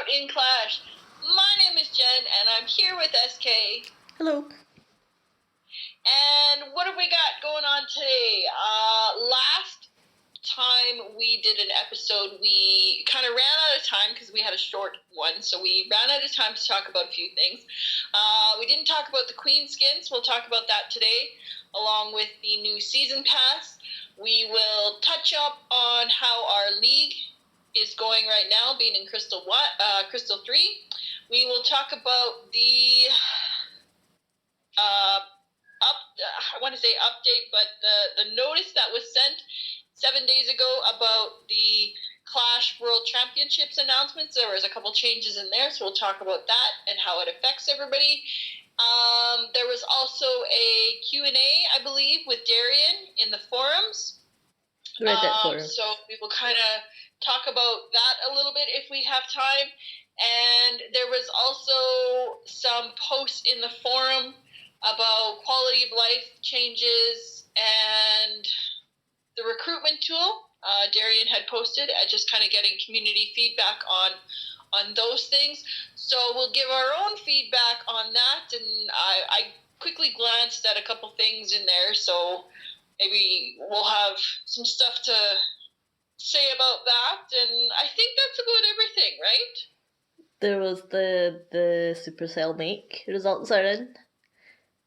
out in Clash. My name is Jen, and I'm here with SK. Hello. And what have we got going on today? Last time we did an episode, we kind of ran out of time because we had a short one, so we ran out of time to talk about a few things. We didn't talk about the Queen skins. We'll talk about that today, along with the new season pass. We will touch up on how our league is going right now, being in Crystal 3. We will talk about the I want to say update, but the notice that was sent 7 days ago about the Clash World Championships announcements. There was a couple changes in there, so we'll talk about that and how it affects everybody. There was also a Q&A, I believe, with Darian in the forums. Reddit forum. So we will kind of talk about that a little bit if we have time. And there was also some posts in the forum about quality of life changes and the recruitment tool. Darian had posted, just kind of getting community feedback on those things. So we'll give our own feedback on that, and I quickly glanced at a couple things in there, so maybe we'll have some stuff to say about that, and I think that's about everything, right? There was the Supercell make results are in.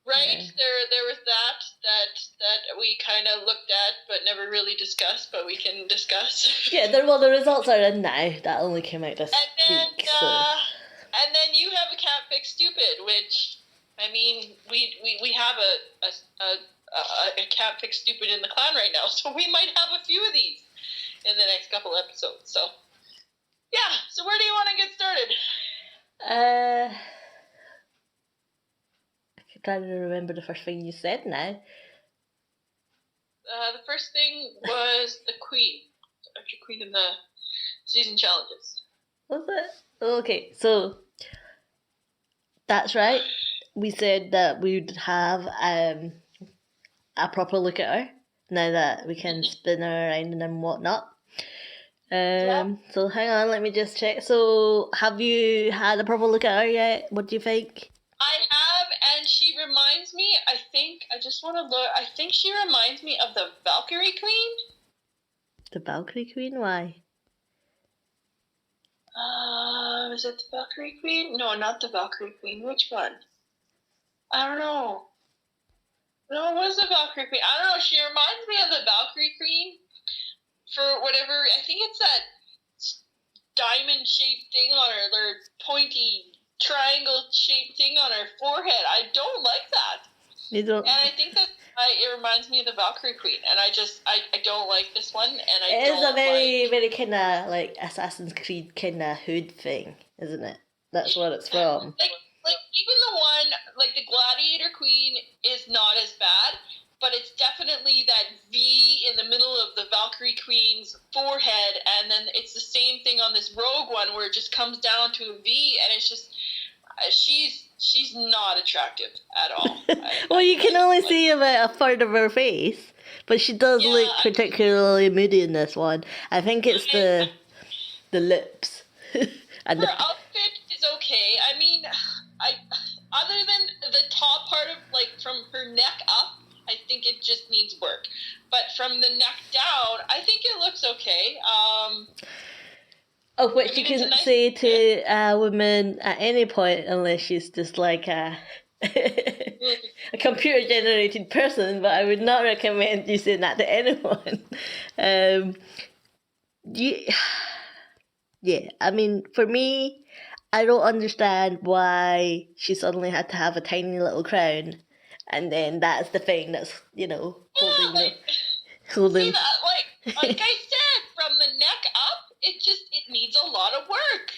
Right, there was that we kind of looked at but never really discussed, but we can discuss. Yeah, the results are in now. That only came out this week. So. And then you have a Cat Fix Stupid, which, I mean, we have a Cat Fix Stupid in the clan right now, so we might have a few of these in the next couple episodes. So, yeah. So where do you want to get started? I'm trying to remember the first thing you said now. The first thing was the Queen. Actually, Queen in the season challenges. Was it? Okay, so that's right. We said that we would have a proper look at her now that we can spin her around and whatnot. So hang on, let me just check. So have you had a proper look at her yet? What do you think? I have, and she reminds me, I think she reminds me of the Valkyrie Queen. The Valkyrie Queen? Why? Is it the Valkyrie Queen? No, not the Valkyrie Queen. Which one? I don't know. No, it was the Valkyrie Queen. I don't know. She reminds me of the Valkyrie Queen for whatever. I think it's that diamond-shaped thing on her, or pointy triangle-shaped thing on her forehead. I don't like that. You don't. And I think that it reminds me of the Valkyrie Queen, and I don't like this one, and it is a very kind of like Assassin's Creed kind of hood thing, isn't it? That's what it's from. Like even the one, like the Gladiator Queen is not as bad, but it's definitely that V in the middle of the Valkyrie Queen's forehead, and then it's the same thing on this Rogue one where it just comes down to a V, and it's just, she's not attractive at all. Well, you can only see about a third of her face, but she does look particularly moody in this one. I think it's the lips. And her outfit is okay. I mean, other than the top part of, like, from her neck up, I think it just needs work. But from the neck down, I think it looks okay. Of which you can say to a woman at any point, unless she's just like a computer-generated person, but I would not recommend you saying that to anyone. Yeah, I mean, for me, I don't understand why she suddenly had to have a tiny little crown, and then that's the thing that's, holding. See that, like I said, from the neck up, it needs a lot of work.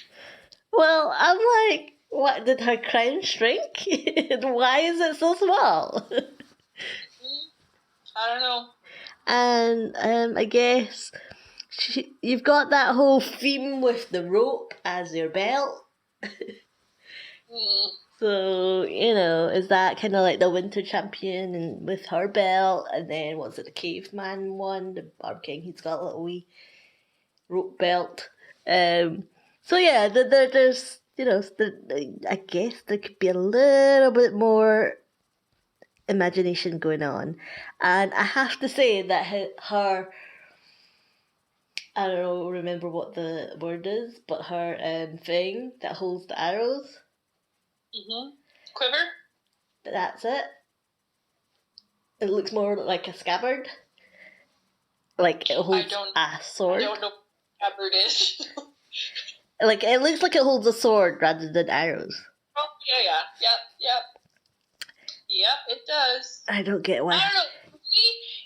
Well, I'm like, what, did her crown shrink? Why is it so small? I don't know. And I guess you've got that whole theme with the rope as your belt. So, is that kind of like the winter champion and with her belt, and then what's it, the caveman one, the Barb King, he's got a little wee rope belt. So yeah, there's I guess there could be a little bit more imagination going on, and I have to say that her I don't know, remember what the word is, but her thing that holds the arrows. Quiver? That's it. It looks more like a scabbard. Like it holds a sword. I don't know what scabbard is. Like it looks like it holds a sword rather than arrows. Oh, yeah. Yep, it does. I don't get why. I don't know.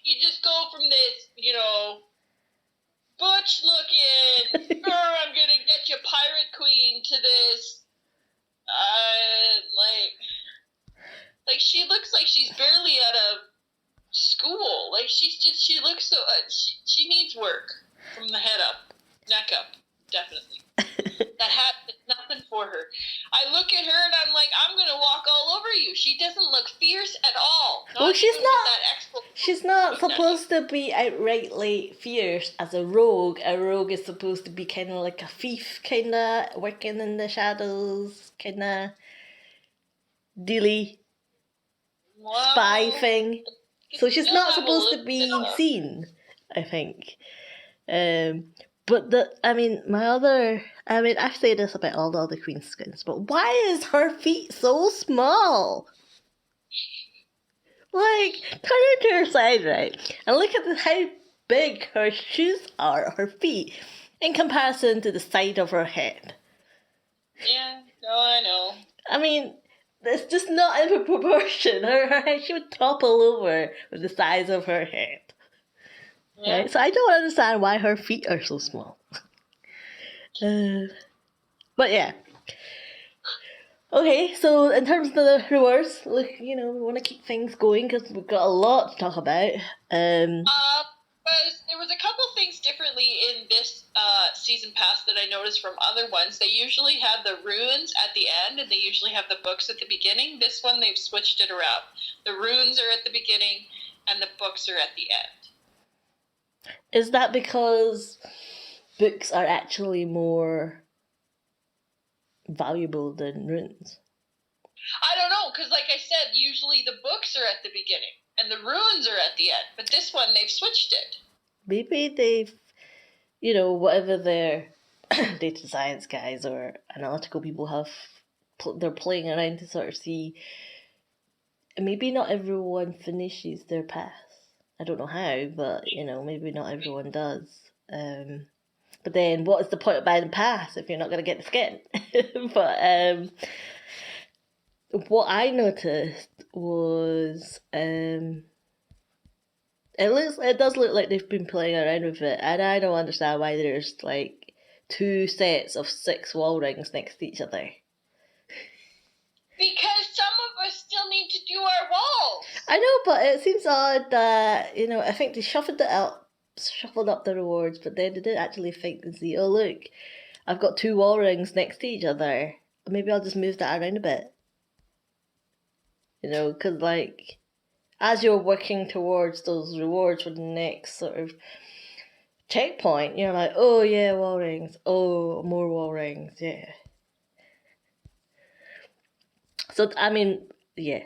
You just go from this, butch looking, I'm gonna get you pirate queen, to this, like she looks like she's barely out of school. Like she looks so, she needs work from the head up, neck up, definitely. That hat is nothing for her. I look at her and I'm like, I'm gonna walk all over you. She doesn't look fierce at all. Well, she's not supposed to be outrightly fierce as a rogue. A rogue is supposed to be kind of like a thief, kind of working in the shadows, kind of dealy spy thing. So she's not supposed to be seen, I think. But I've said this about all the other queen skins, but why is her feet so small? Like, turn her to her side, right? And look at how big her shoes are, her feet, in comparison to the side of her head. Yeah, no, I know. I mean, it's just not in proportion. Her head should topple over with the size of her head. Yeah. Right? So I don't understand why her feet are so small. But yeah. Okay, so in terms of the rewards, look, we want to keep things going because we've got a lot to talk about. There was a couple things differently in this season pass that I noticed from other ones. They usually have the runes at the end, and they usually have the books at the beginning. This one, they've switched it around. The runes are at the beginning, and the books are at the end. Is that because books are actually more valuable than runes? I don't know, because like I said, usually the books are at the beginning and the runes are at the end, but this one they've switched it. Maybe they've, whatever their data science guys or analytical people have, they're playing around to sort of see, maybe not everyone finishes their pass. I don't know how, but, maybe not everyone does. But then, what is the point of buying a pass if you're not going to get the skin? But what I noticed was it does look like they've been playing around with it, and I don't understand why there's like 2 sets of 6 wall rings next to each other. Because some of us still need to do our walls. I know, but it seems odd that, I think they shuffled up the rewards, but then they didn't actually think and see, oh look, I've got 2 wall rings next to each other. Maybe I'll just move that around a bit. Because like, as you're working towards those rewards for the next sort of checkpoint, you're like, oh yeah, wall rings. Oh, more wall rings, yeah. So, yeah.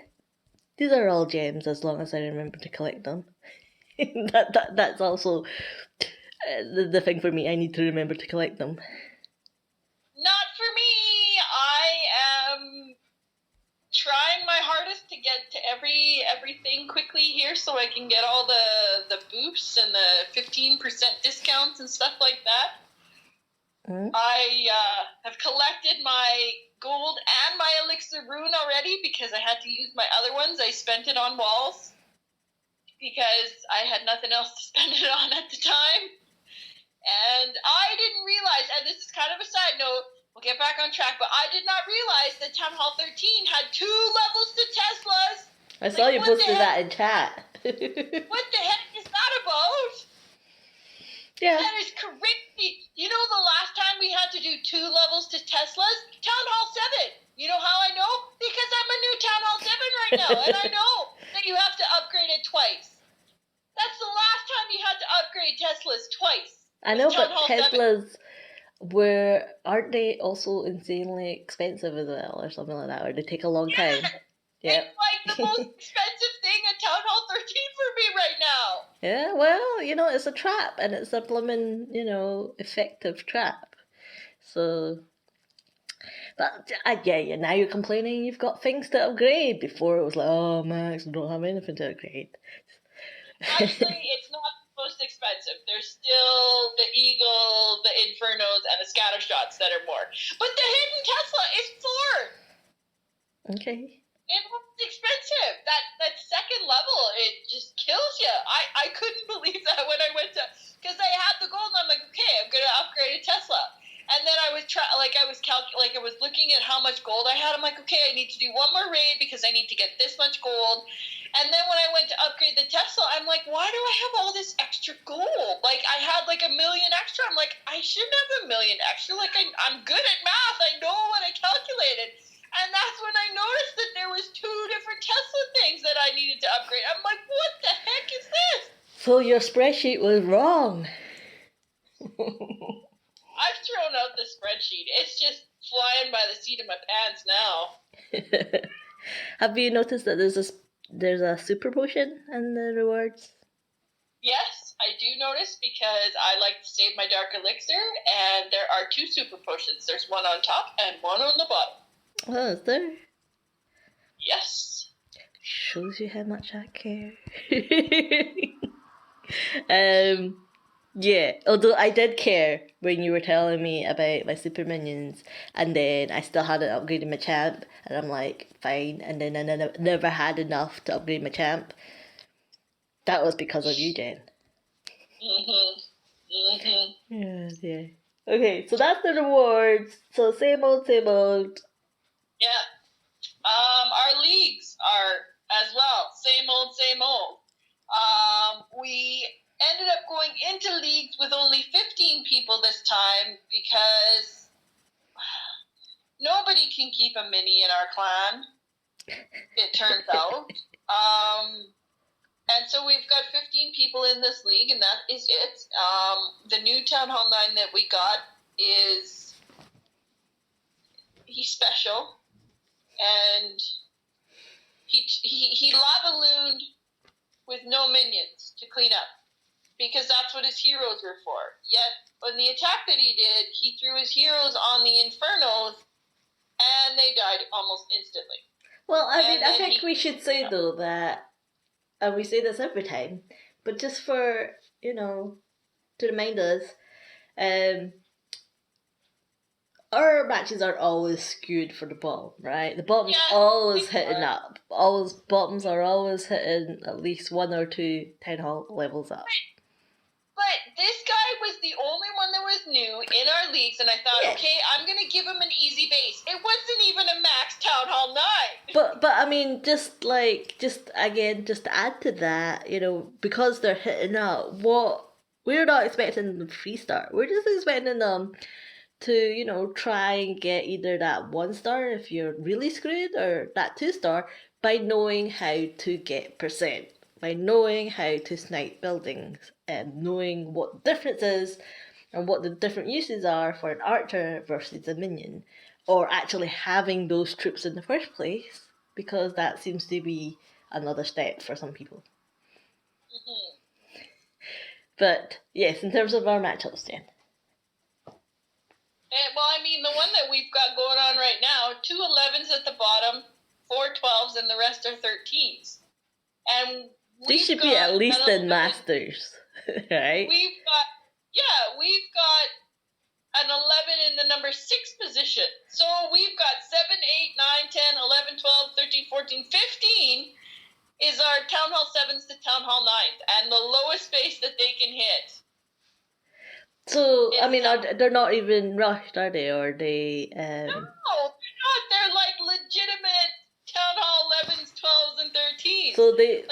These are all gems as long as I remember to collect them. That's also the thing for me. I need to remember to collect them. Not for me. I am trying my hardest to get to everything quickly here so I can get all the boosts and the 15% discounts and stuff like that. Mm-hmm. I have collected my gold and my elixir rune already because I had to use my other ones. I spent it on walls because I had nothing else to spend it on at the time. And I didn't realize, and this is kind of a side note, we'll get back on track, but I did not realize that Town Hall 13 had 2 levels to Teslas. I saw you posted that in chat. What the heck is that about? Yeah. That is crazy. The last time we had to do 2 levels to Teslas? Town Hall 7. You know how I know? Because I'm a new Town Hall 7 right now, and I know that you have to upgrade it twice. That's the last time you had to upgrade Teslas twice. I know, but Teslas aren't they also insanely expensive as well, or something like that, or they take a long time? It's like the most expensive thing at Town Hall 13 for me right now. Yeah, well, it's a trap, and it's a blooming, effective trap. So, but yeah, now you're complaining you've got things to upgrade. Before it was like, oh, Max, I don't have anything to upgrade. Actually, it's not the most expensive. There's still the Eagle, the Infernos, and the Scattershots that are more. But the hidden Tesla is 4. Okay. It's expensive. That second level, it just kills you. I couldn't believe that when I went to, because I had the gold, and I'm like, okay, I'm gonna upgrade a Tesla. And then I was I was looking at how much gold I had. I'm like, okay, I need to do one more raid because I need to get this much gold. And then when I went to upgrade the Tesla, I'm like, why do I have all this extra gold? Like, I had like 1 million extra. I'm like, I shouldn't have 1 million extra. Like, I'm good at math. I know what I calculated. And that's when I noticed that there was 2 different Tesla things that I needed to upgrade. I'm like, what the heck is this? So your spreadsheet was wrong. I've thrown out the spreadsheet. It's just flying by the seat of my pants now. Have you noticed that there's a super potion in the rewards? Yes, I do notice because I like to save my dark elixir, and there are 2 super potions. There's one on top and one on the bottom. Oh, is there? Yes. Shows you how much I care. Yeah, although I did care when you were telling me about my super minions, and then I still hadn't upgraded my champ, and I'm like, fine, and then I never had enough to upgrade my champ. That was because of you, Jen. Yeah. Okay, so that's the rewards. So same old, same old. Yeah. Our leagues are as well. Same old, same old. We ended up going into leagues with only 15 people this time because nobody can keep a mini in our clan, it turns out. And so we've got 15 people in this league, and that is it. The new Town Hall 9 that we got he's special, and he lava looned with no minions to clean up, because that's what his heroes were for. Yet, on the attack that he did, he threw his heroes on the Infernos, and they died almost instantly. Well, I think we should say, though, that, and we say this every time, but just for, to remind us, our matches are always skewed for the bottom, right? The bottom's always hitting up. Bottoms are always hitting at least 1 or 2 Town Hall levels up. But this guy was the only one that was new in our leagues, and I thought, okay, I'm going to give him an easy base. It wasn't even a max Town Hall 9. But I mean, just to add to that, because they're hitting up, we're not expecting them to 3-star. We're just expecting them to, try and get either that 1-star if you're really screwed, or that 2-star by knowing how to get percent, by knowing how to snipe buildings, and knowing what the difference is and what the different uses are for an archer versus a minion, or actually having those troops in the first place, because that seems to be another step for some people. Mm-hmm. But yes, in terms of our matchups, then. Well, I mean, the one that we've got going on right now, 2 11s at the bottom, 4 12s, and the rest are 13s. And they should be at least in Masters, right? We've got an 11 in the number 6 position. So we've got 7, 8, 9, 10, 11, 12, 13, 14, 15 is our Town Hall 7s to Town Hall 9s, and the lowest base that they can hit. So, I mean, they're not even rushed, are they? Or they... No, they're not. They're like legitimate Town Hall 11s, 12s, and 13s. So they,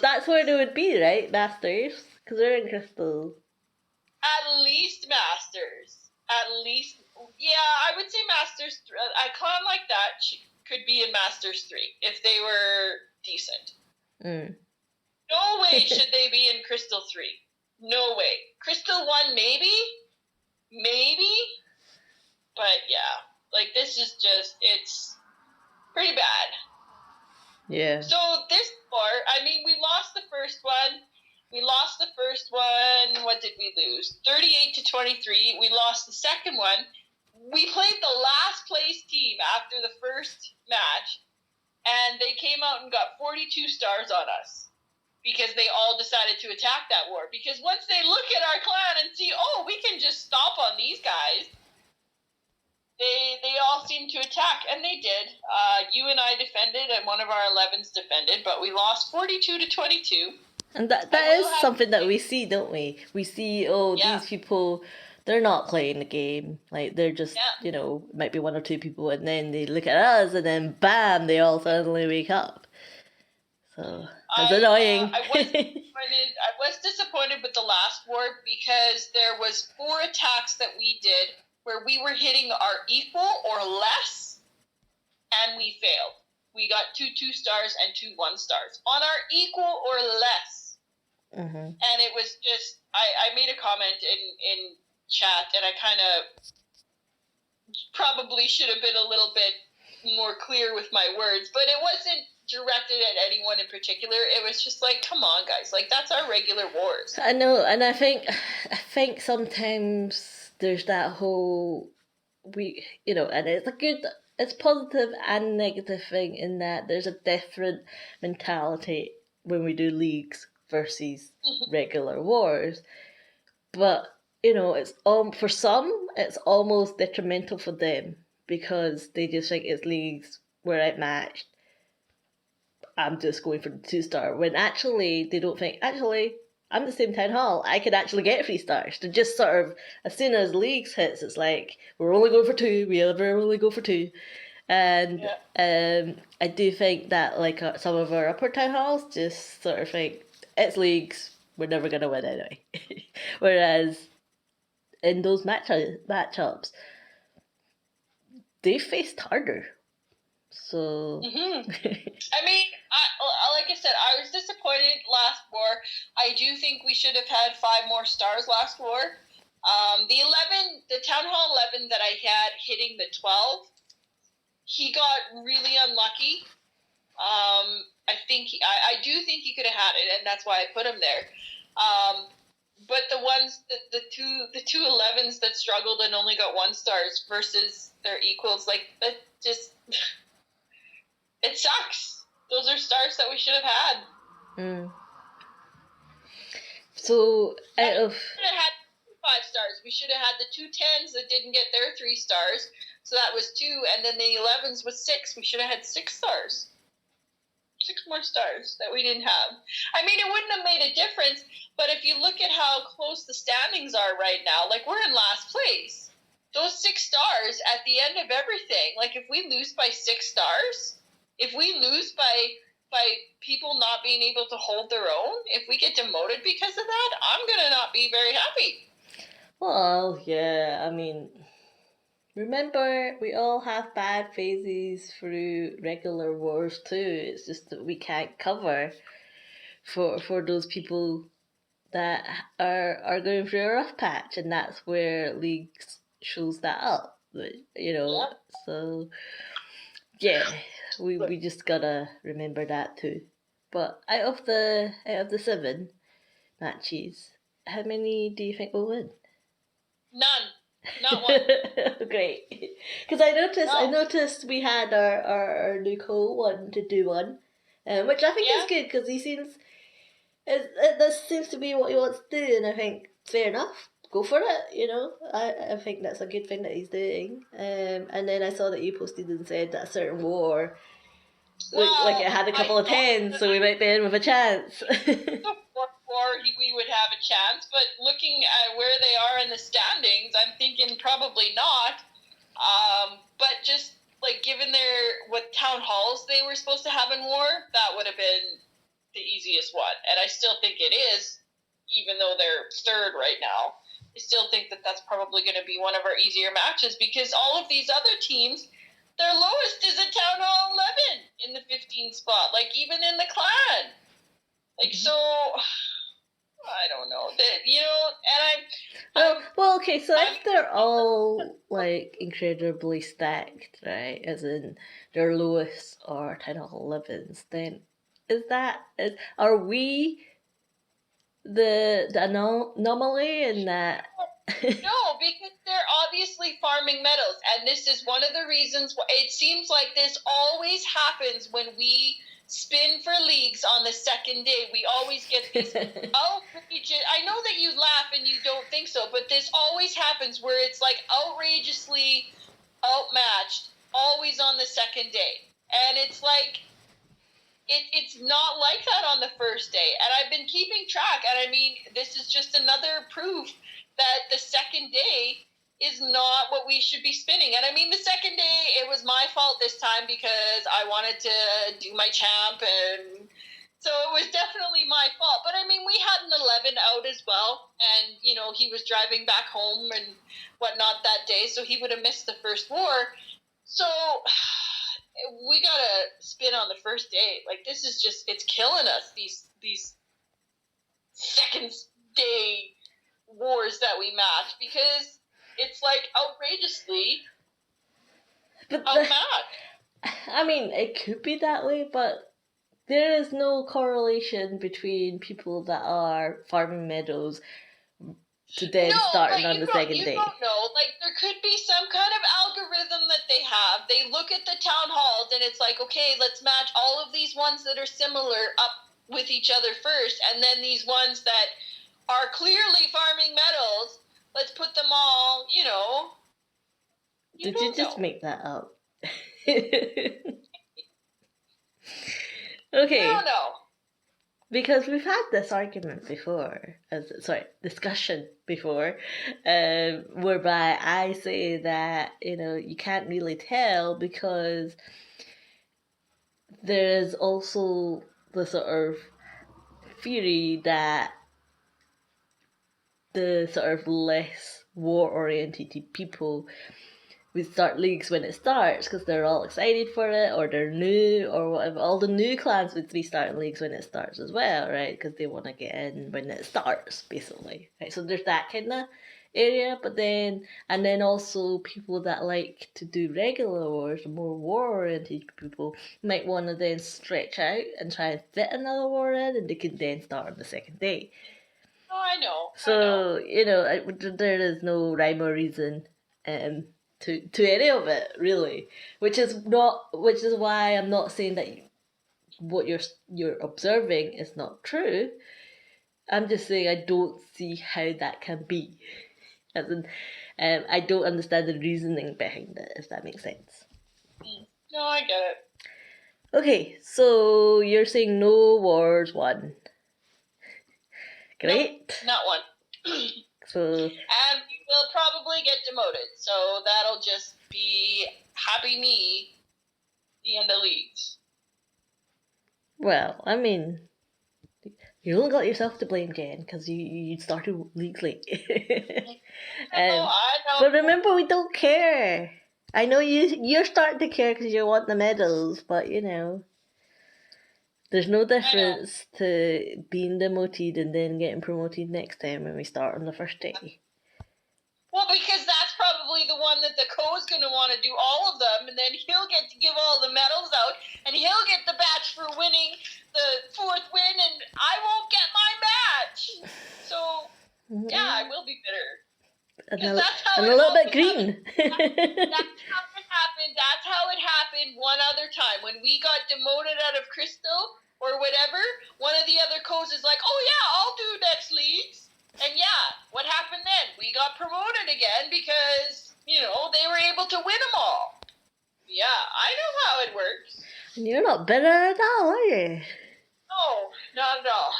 that's where they would be, right? Masters? Because they're in Crystal. At least Masters. I would say Masters. A clan like that could be in Masters 3 if they were decent. No way should they be in Crystal 3. No way. Crystal 1, maybe? But yeah, like this is just, it's pretty bad. Yeah. So this part, I mean, we lost the first one. What did we lose? 38-23. We lost the second one. We played the last place team after the first match, and they came out and got 42 stars on us because they all decided to attack that war. Because once they look at our clan and see, oh, we can just stomp on these guys, they all seemed to attack, and they did. You and I defended, and one of our 11s defended, but we lost 42-22. And that is something that we see, don't we? We see, these people, they're not playing the game. Like, they're just, might be one or two people, and then they look at us, and then bam, they all suddenly wake up. So, it's annoying. I was disappointed with the last war because there was 4 attacks that we did where we were hitting our equal or less, and we failed. We got 2 2-stars and 2 1-stars on our equal or less. Mm-hmm. And it was just, I made a comment in chat, and I kind of probably should have been a little bit more clear with my words, but it wasn't directed at anyone in particular. It was just like, come on, guys, like that's our regular wars. I know, and I think sometimes there's that whole, and it's positive and negative thing in that there's a different mentality when we do leagues versus regular wars. But, it's for some, it's almost detrimental for them because they just think it's leagues, we're outmatched, I'm just going for the 2-star, when actually they don't think, I'm the same town hall, I could actually get 3 stars. They're just sort of, as soon as leagues hits, it's like, we're only going for 2, we ever only go for 2. And I do think that like some of our upper town halls just sort of think, it's leagues, we're never going to win anyway. Whereas in those matchups, they faced harder. So I mean, like I said, I was disappointed last war. I do think we should have had 5 more stars last war. The Town Hall 11 that I had hitting the 12, he got really unlucky. I do think he could have had it, and that's why I put him there. But the ones, the two 11s that struggled and only got 1 stars versus their equals, like that just. It sucks. Those are stars that we should have had. So, we should have had 5 stars. We should have had the 2 10s that didn't get their 3 stars. So that was 2. And then the 11s was 6. We should have had 6 stars. 6 more stars that we didn't have. I mean, it wouldn't have made a difference. But if you look at how close the standings are right now, like we're in last place. Those 6 stars at the end of everything. Like if we lose by 6 stars... If we lose by people not being able to hold their own, if we get demoted because of that, I'm going to not be very happy. Well, yeah, I mean, remember, we all have bad phases through regular wars too. It's just that we can't cover for those people that are going through a rough patch, and that's where leagues shows that up, so yeah. We just gotta remember that too. But out of the 7 matches, how many do you think we'll win? None. Not one. Great. Because I noticed we had our new co-one to do one, which I think is good because he seems, this seems to be what he wants to do, and I think fair enough. Go for it, I think that's a good thing that he's doing. And then I saw that you posted and said that a certain war, like it had a couple of 10s, so we might be in with a chance. We would have a chance, but looking at where they are in the standings, I'm thinking probably not. But just like given what town halls they were supposed to have in war, that would have been the easiest one. And I still think it is, even though they're 3rd right now. I still think that that's probably going to be one of our easier matches because all of these other teams, their lowest is a Town Hall 11 in the 15 spot, like even in the clan. Like, so, I don't know. And okay, so if they're all like incredibly stacked, right, as in their lowest or 10 11s, then are we the anomaly in that? No, because they're obviously farming metals, and this is one of the reasons why it seems like this always happens when we spin for leagues on the second day. We always get these outrageous. I know that you laugh and you don't think so, but this always happens where it's like outrageously outmatched, always on the second day, and it's like. It's not like that on the first day. And I've been keeping track. And I mean, this is just another proof that the second day is not what we should be spinning. And I mean, the second day, it was my fault this time because I wanted to do my champ. And so it was definitely my fault. But I mean, we had an 11 out as well. And, you know, he was driving back home and whatnot that day. So he would have missed the first war. So we gotta spin on the first day. Like, this is just, it's killing us, these second day wars that we match, because it's like outrageously outmatched. I mean, it could be that way, but there is no correlation between people that are farming meadows to then starting on the second day. You don't know. Like, there could be some kind of algorithm that they have. They look at the town halls and it's like, okay, let's match all of these ones that are similar up with each other first, and then these ones that are clearly farming metals, let's put them all, you know. Did you just make that up? Okay. I don't know. Because we've had this argument before, discussion before, whereby I say that, you know, you can't really tell because there is also the sort of theory that the sort of less war-oriented people we start leagues when it starts because they're all excited for it, or they're new, or whatever. All the new clans would be starting leagues when it starts as well, right? Because they want to get in when it starts, basically. Right? So there's that kind of area, and then also people that like to do regular wars, more war-oriented people, might want to then stretch out and try and fit another war in, and they can then start on the second day. Oh, I know. So, you know, there is no rhyme or reason to any of it, really, which is why I'm not saying that what you're observing is not true. I'm just saying I don't see how that can be, as in, I don't understand the reasoning behind it, if that makes sense. No, I get it. Okay, so you're saying no wars won. Great. Nope, not one. So. And we will probably get demoted, so that'll just be happy me, the end of leagues. Well, I mean, you only got yourself to blame, Jen, because you started leagues late. I know. But remember, we don't care. I know you're starting to care because you want the medals, but you know, there's no difference to being demoted and then getting promoted next time when we start on the first day. Well, because that's probably the one that the co's going to want to do all of them, and then he'll get to give all the medals out, and he'll get the badge for winning the 4th win, and I won't get my badge. So, yeah, I will be bitter. And a little bit green. That's how it happened. That's how it happened one other time. When we got demoted out of Crystal or whatever, one of the other co's is like, oh yeah, I'll do next leagues. And yeah, what happened then? We got promoted again because, you know, they were able to win them all. Yeah, I know how it works. You're not bitter at all, are you? No, not at all.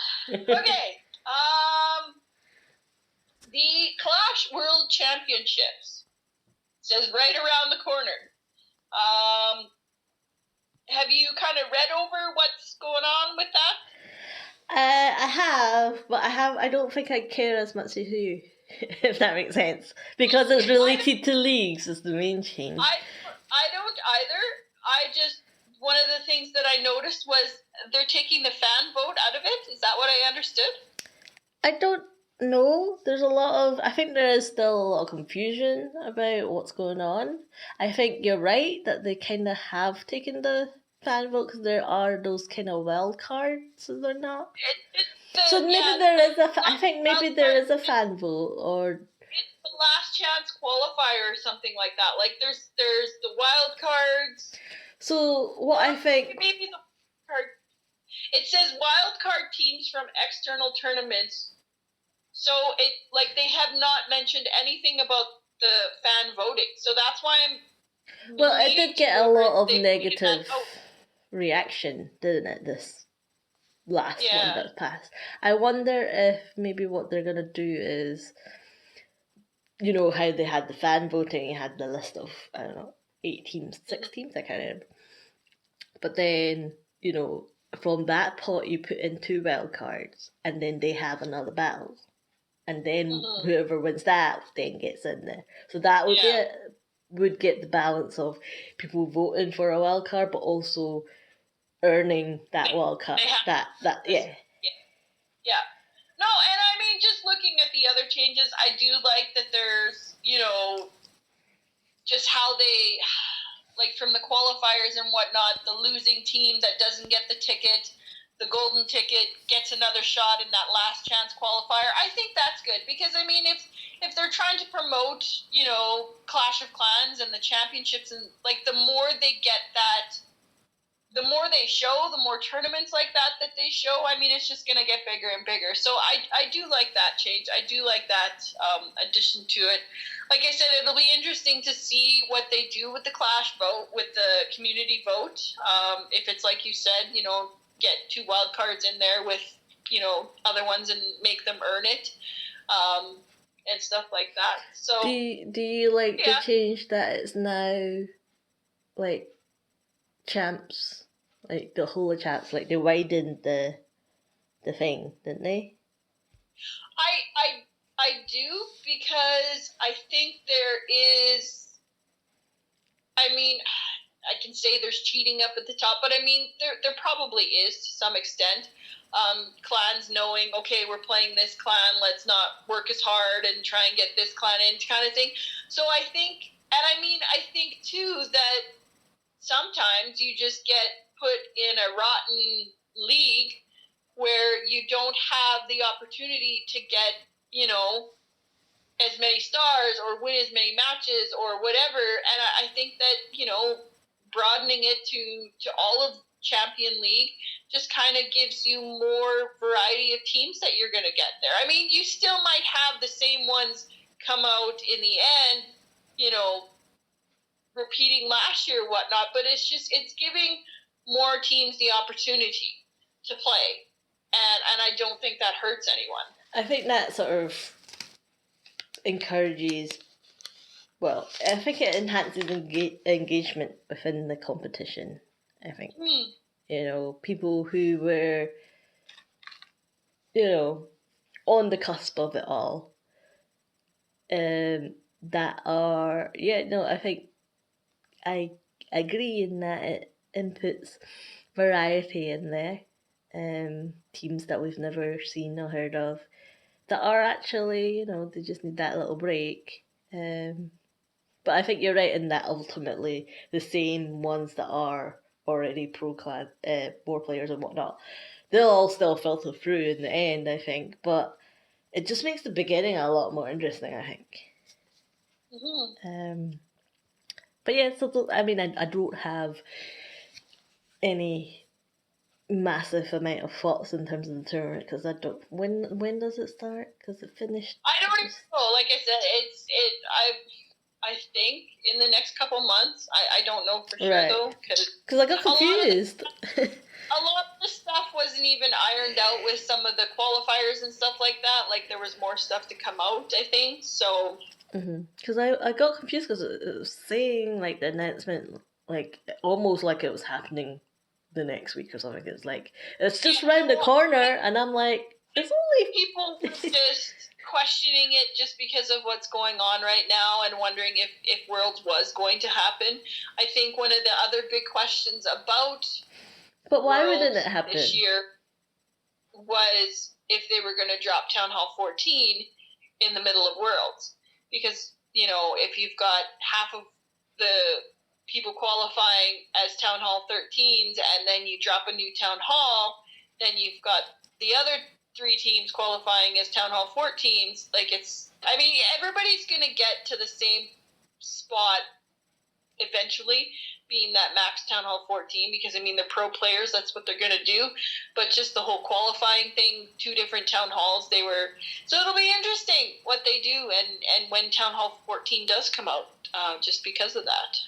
Okay, the Clash World Championships says right around the corner. Have you kind of read over what's going on with that? I have, but I don't think I care as much as you, if that makes sense. Because it's related to leagues is the main change. I don't either. One of the things that I noticed was they're taking the fan vote out of it. Is that what I understood? I don't No, there's a lot of. I think there is still a lot of confusion about what's going on. I think you're right that they kind of have taken the fan vote because there are those kind of wild cards, is there not? So maybe there is a. I think maybe there is a fan vote, or it's the last chance qualifier or something like that. Like there's the wild cards. So what I think maybe the card. It says wild card teams from external tournaments. So it like they have not mentioned anything about the fan voting. So that's why I'm. Well, it did get a lot of negative reaction, didn't it? This last one that passed. I wonder if maybe what they're gonna do is, you know, how they had the fan voting, you had the list of, I don't know, 8 teams, 6 teams, I can't remember. But then, you know, from that pot you put in 2 wild cards, and then they have another battle. And then whoever wins that then gets in there. So that would would get the balance of people voting for a wild card, but also earning that wild card. Yeah. No, and I mean, just looking at the other changes, I do like that there's, you know, just how they, like from the qualifiers and whatnot, the losing team that doesn't get the ticket, the golden ticket gets another shot in that last chance qualifier. I think that's good because, I mean, if they're trying to promote, you know, Clash of Clans and the championships, and like the more they get that, the more they show, the more tournaments like that they show, I mean, it's just going to get bigger and bigger. So I do like that change. I do like that addition to it. Like I said, it'll be interesting to see what they do with the Clash vote, with the community vote. If it's like you said, you know, get 2 wild cards in there with, you know, other ones and make them earn it, and stuff like that. So do you like the change that it's now like champs, like the whole of champs, like they widened the thing, didn't they? I do, because I think there is, I mean, I can say there's cheating up at the top, but I mean, there probably is to some extent. Clans knowing, okay, we're playing this clan, let's not work as hard and try and get this clan in, kind of thing. So I think, and I mean, I think too that sometimes you just get put in a rotten league where you don't have the opportunity to get, you know, as many stars or win as many matches or whatever. And I think that, you know, broadening it to all of Champion League just kind of gives you more variety of teams that you're going to get there. I mean, you still might have the same ones come out in the end, you know, repeating last year or whatnot, but it's giving more teams the opportunity to play. And I don't think that hurts anyone. I think that sort of encourages, well, I think it enhances engagement within the competition, I think. You know, people who were, you know, on the cusp of it all, that are, I think I agree in that it inputs variety in there. Teams that we've never seen or heard of that are actually, you know, they just need that little break. But I think you're right in that ultimately the same ones that are already pro clan, more players and whatnot, they'll all still filter through in the end, I think. But it just makes the beginning a lot more interesting, I think. But yeah, so I mean, I don't have any massive amount of thoughts in terms of the tournament because I don't. When does it start? Because it finished. I don't even know. Like I said, I think in the next couple months. I don't know for sure though, because I got confused. A lot of the stuff wasn't even ironed out with some of the qualifiers and stuff like that. Like there was more stuff to come out, I think. So. Because I got confused because it was saying like the announcement like almost like it was happening the next week or something. It's like it's just round the corner, and I'm like, it's only people just questioning it just because of what's going on right now and wondering if Worlds was going to happen. I think one of the other big questions about why wouldn't it happen this year? was if they were going to drop Town Hall 14 in the middle of Worlds. Because, you know, if you've got half of the people qualifying as Town Hall 13s and then you drop a new Town Hall, then you've got the other 3 teams qualifying as Town Hall 14s. Like, it's, I mean, everybody's going to get to the same spot eventually, being that max Town Hall 14, because, I mean, they're pro players, that's what they're going to do. But just the whole qualifying thing, 2 different Town Halls, they were, so it'll be interesting what they do and when Town Hall 14 does come out, just because of that.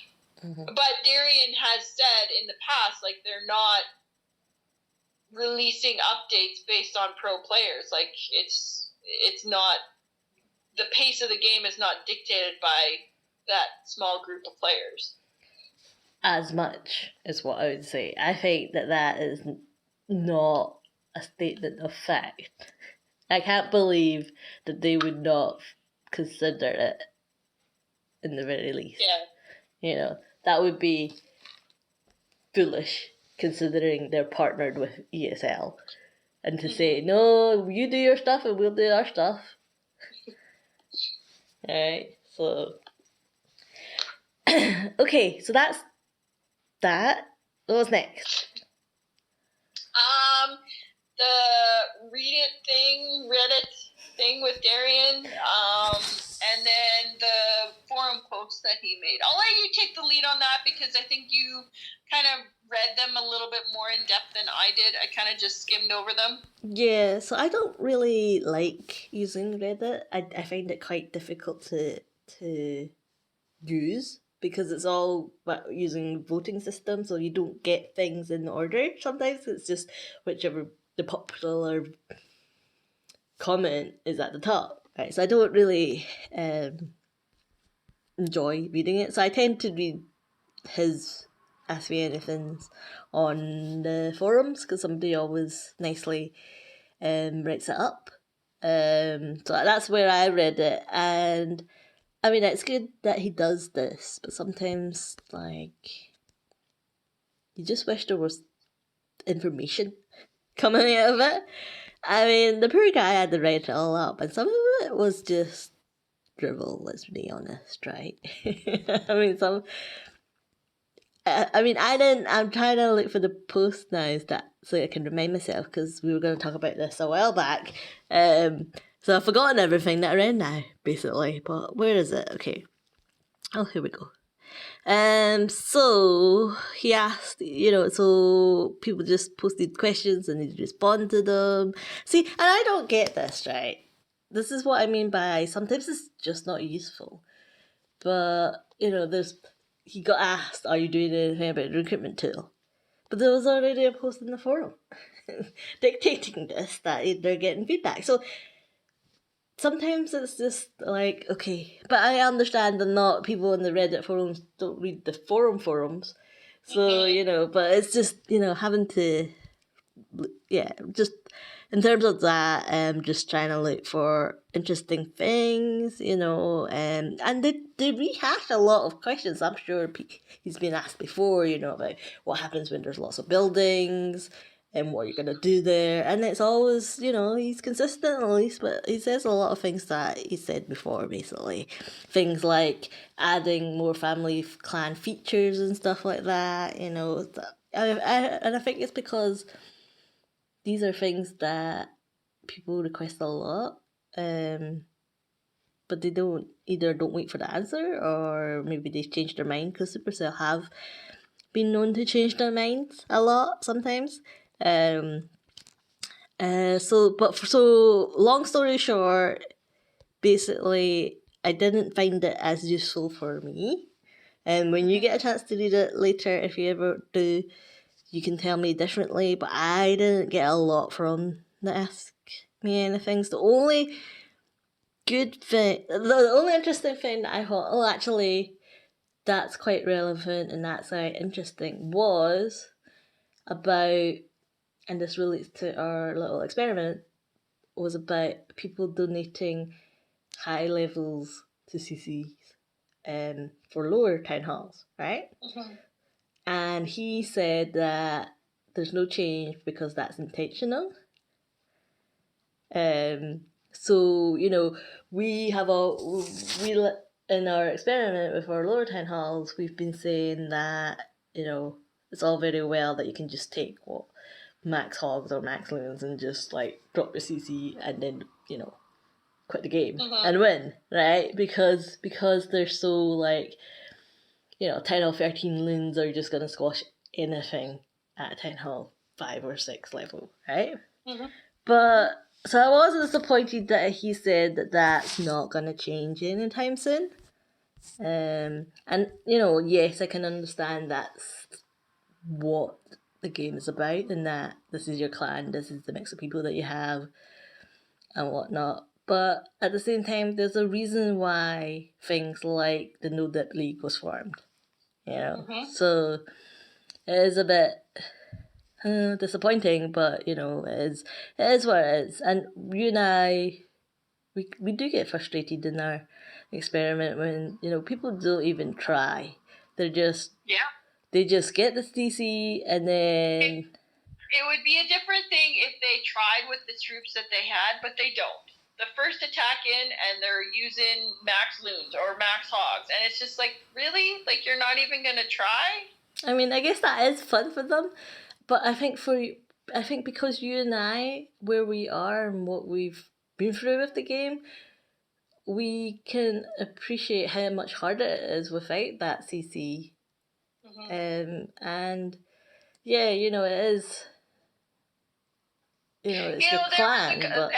Mm-hmm. But Darian has said in the past, like, they're not releasing updates based on pro players. Like, it's not, the pace of the game is not dictated by that small group of players. As much is what I would say. I think that is not a statement of fact. I can't believe that they would not consider it in the very least. Yeah. You know, that would be foolish considering they're partnered with ESL. And to say, no, you do your stuff and we'll do our stuff. Alright, so... okay, so that's that. What was next? The Reddit thing with Darian, and then the forum posts that he made. I'll let you take the lead on that because I think you kind of read them a little bit more in depth than I did. I kind of just skimmed over them. Yeah, so I don't really like using Reddit. I find it quite difficult to use because it's all about using voting system, so you don't get things in order. Sometimes it's just whichever the popular comment is at the top, right? So I don't really enjoy reading it. So I tend to read his Ask Me Anythings on the forums because somebody always nicely writes it up. So that's where I read it, and I mean it's good that he does this, but sometimes like you just wish there was information coming out of it. I mean, the poor guy had to write it all up, and some of it was just drivel, let's be honest, right? I mean, I'm trying to look for the post now so I can remind myself, because we were going to talk about this a while back. So I've forgotten everything that I read now, basically. But where is it? Okay. Oh, here we go. So he asked, so people just posted questions and he'd respond to them. See, and I don't get this, right? This is what I mean by sometimes it's just not useful. But, he got asked, are you doing anything about the recruitment tool? But there was already a post in the forum dictating this, that they're getting feedback. So sometimes it's just like, okay, but I understand that not people in the Reddit forums don't read the forums. So, but it's just, having to, just in terms of that, just trying to look for interesting things, and they rehash a lot of questions. I'm sure he's been asked before, about what happens when there's lots of buildings and what you're going to do there. And it's always, he's consistent at least, but he says a lot of things that he said before, basically. Things like adding more family clan features and stuff like that, and I think it's because these are things that people request a lot, but they don't wait for the answer, or maybe they've changed their mind, because Supercell have been known to change their minds a lot sometimes. So long story short, basically, I didn't find it as useful for me. And when you get a chance to read it later, if you ever do, you can tell me differently, but I didn't get a lot from the Ask Me Anything. The only good thing, the only interesting thing that I thought, actually, that's quite relevant and that's quite interesting, was about, and this relates to our little experiment, was about people donating high levels to CCs for lower town halls, right? Mm-hmm. And he said that there's no change because that's intentional. So we have in our experiment with our lower town halls, we've been saying that it's all very well that you can just take max hogs or max loons and just like drop your CC and then quit the game and win, right? Because they're so like 10 or 13 loons are just gonna squash anything at 10 hall 5 or 6 level, right? But so I was disappointed that he said that that's not gonna change anytime soon. And yes, I can understand that's what the game is about, and that this is your clan, this is the mix of people that you have, and whatnot. But at the same time, there's a reason why things like the No Dip League was formed. So it is a bit disappointing, but it is what it is. And you and I, we do get frustrated in our experiment when people don't even try. They're just they just get the DC and then. It would be a different thing if they tried with the troops that they had, but they don't. The first attack in and they're using max loons or max hogs, and it's just like, really? Like, you're not even gonna try? I mean, I guess that is fun for them, but I think because you and I, where we are and what we've been through with the game, we can appreciate how much harder it is without that CC. And yeah, it is. It's your clan, but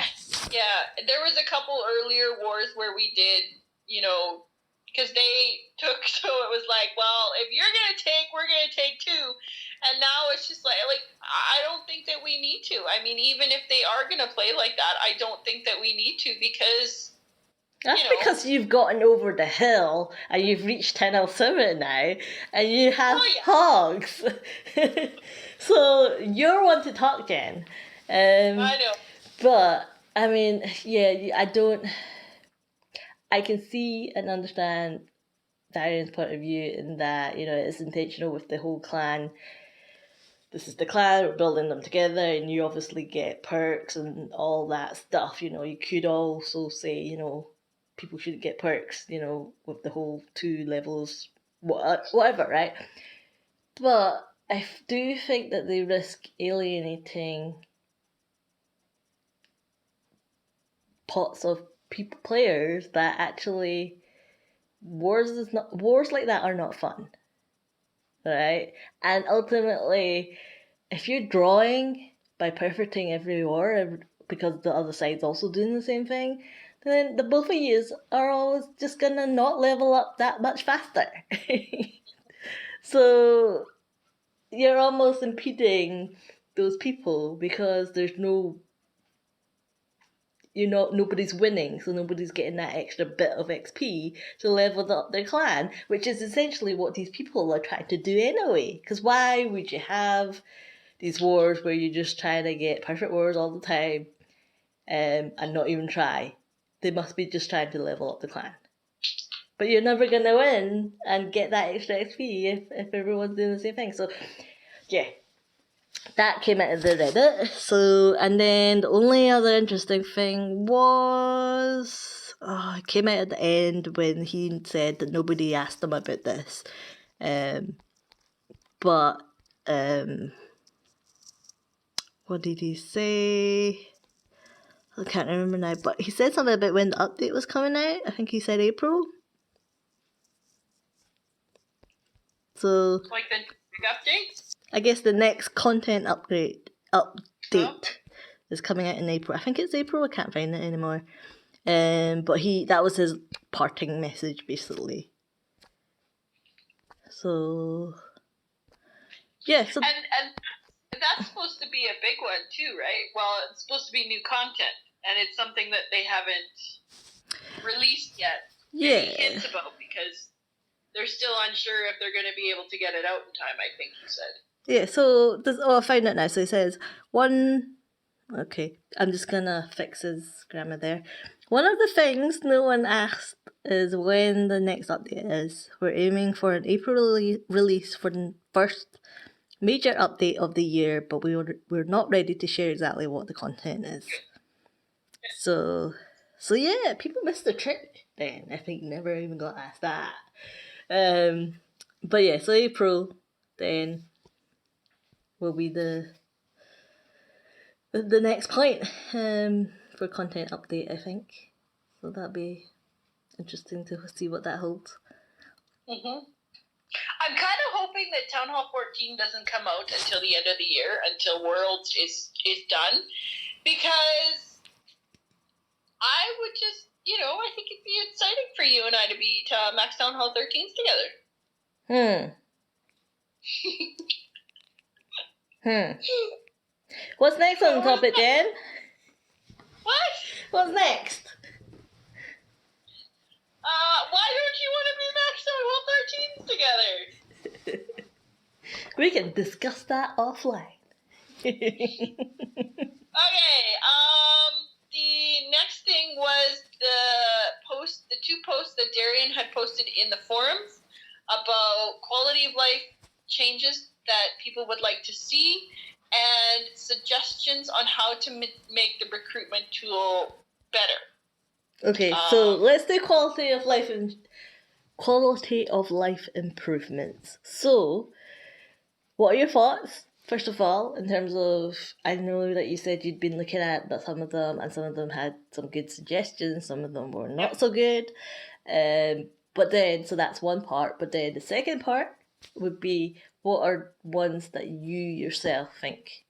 there was a couple earlier wars where we did, because they took, so it was like, well, if you're gonna take, we're gonna take too, and now it's just like I don't think that we need to. I mean, even if they are gonna play like that, I don't think that we need to, because that's because you've gotten over the hill and you've reached 10L7 now, and you have hogs. So you're one to talk, Jen. I know. But I mean, yeah, I can see and understand Darian's point of view in that it's intentional with the whole clan. This is the clan, we're building them together, and you obviously get perks and all that stuff. You could also say people shouldn't get perks, with the whole 2 levels, whatever, right? But I do think that they risk alienating pots of players that actually wars like that are not fun, right? And ultimately, if you're drawing by perfecting every war because the other side's also doing the same thing, then the both of you are always just gonna not level up that much faster. So you're almost impeding those people because there's nobody's winning, so nobody's getting that extra bit of XP to level up their clan, which is essentially what these people are trying to do anyway. Because why would you have these wars where you're just trying to get perfect wars all the time and not even try? They must be just trying to level up the clan. But you're never going to win and get that extra XP if everyone's doing the same thing. So, yeah. That came out of the Reddit. So, and then the only other interesting thing was it came out at the end when he said that nobody asked him about this. But what did he say? I can't remember now. But he said something about when the update was coming out. I think he said April. So, like the big update? I guess the next content update is coming out in April. I think it's April. I can't find it anymore. But that was his parting message, basically. So, yeah. So and that's supposed to be a big one too, right? Well, it's supposed to be new content, and it's something that they haven't released yet. Yeah. Any hints about, because they're still unsure if they're going to be able to get it out in time, I think you said. Yeah, so I found it now. So it says okay, I'm just gonna fix his grammar there. One of the things no one asked is when the next update is. We're aiming for an April release for the first major update of the year, but we're not ready to share exactly what the content is. So yeah, people miss the trick then. I think never even got asked that. But yeah, so April then will be the next point for content update, I think. So that'll be interesting to see what that holds. Mm-hmm. I'm kind of hoping that Town Hall 14 doesn't come out until the end of the year, until Worlds is done, because I would just, I think it'd be exciting for you and I to be Max Town Hall 13s together. What's next on the topic, Jen? What? What's next? Why don't you want to be Max Town Hall 13s together? We can discuss that offline. Okay, the next thing was the two posts that Darian had posted in the forums about quality of life changes that people would like to see and suggestions on how to make the recruitment tool better. Okay, so let's do quality of life improvements. So, what are your thoughts? First of all, in terms of, I know that you said you'd been looking at some of them, and some of them had some good suggestions, some of them were not so good. But then, so that's one part. But then the second part would be, what are ones that you yourself think?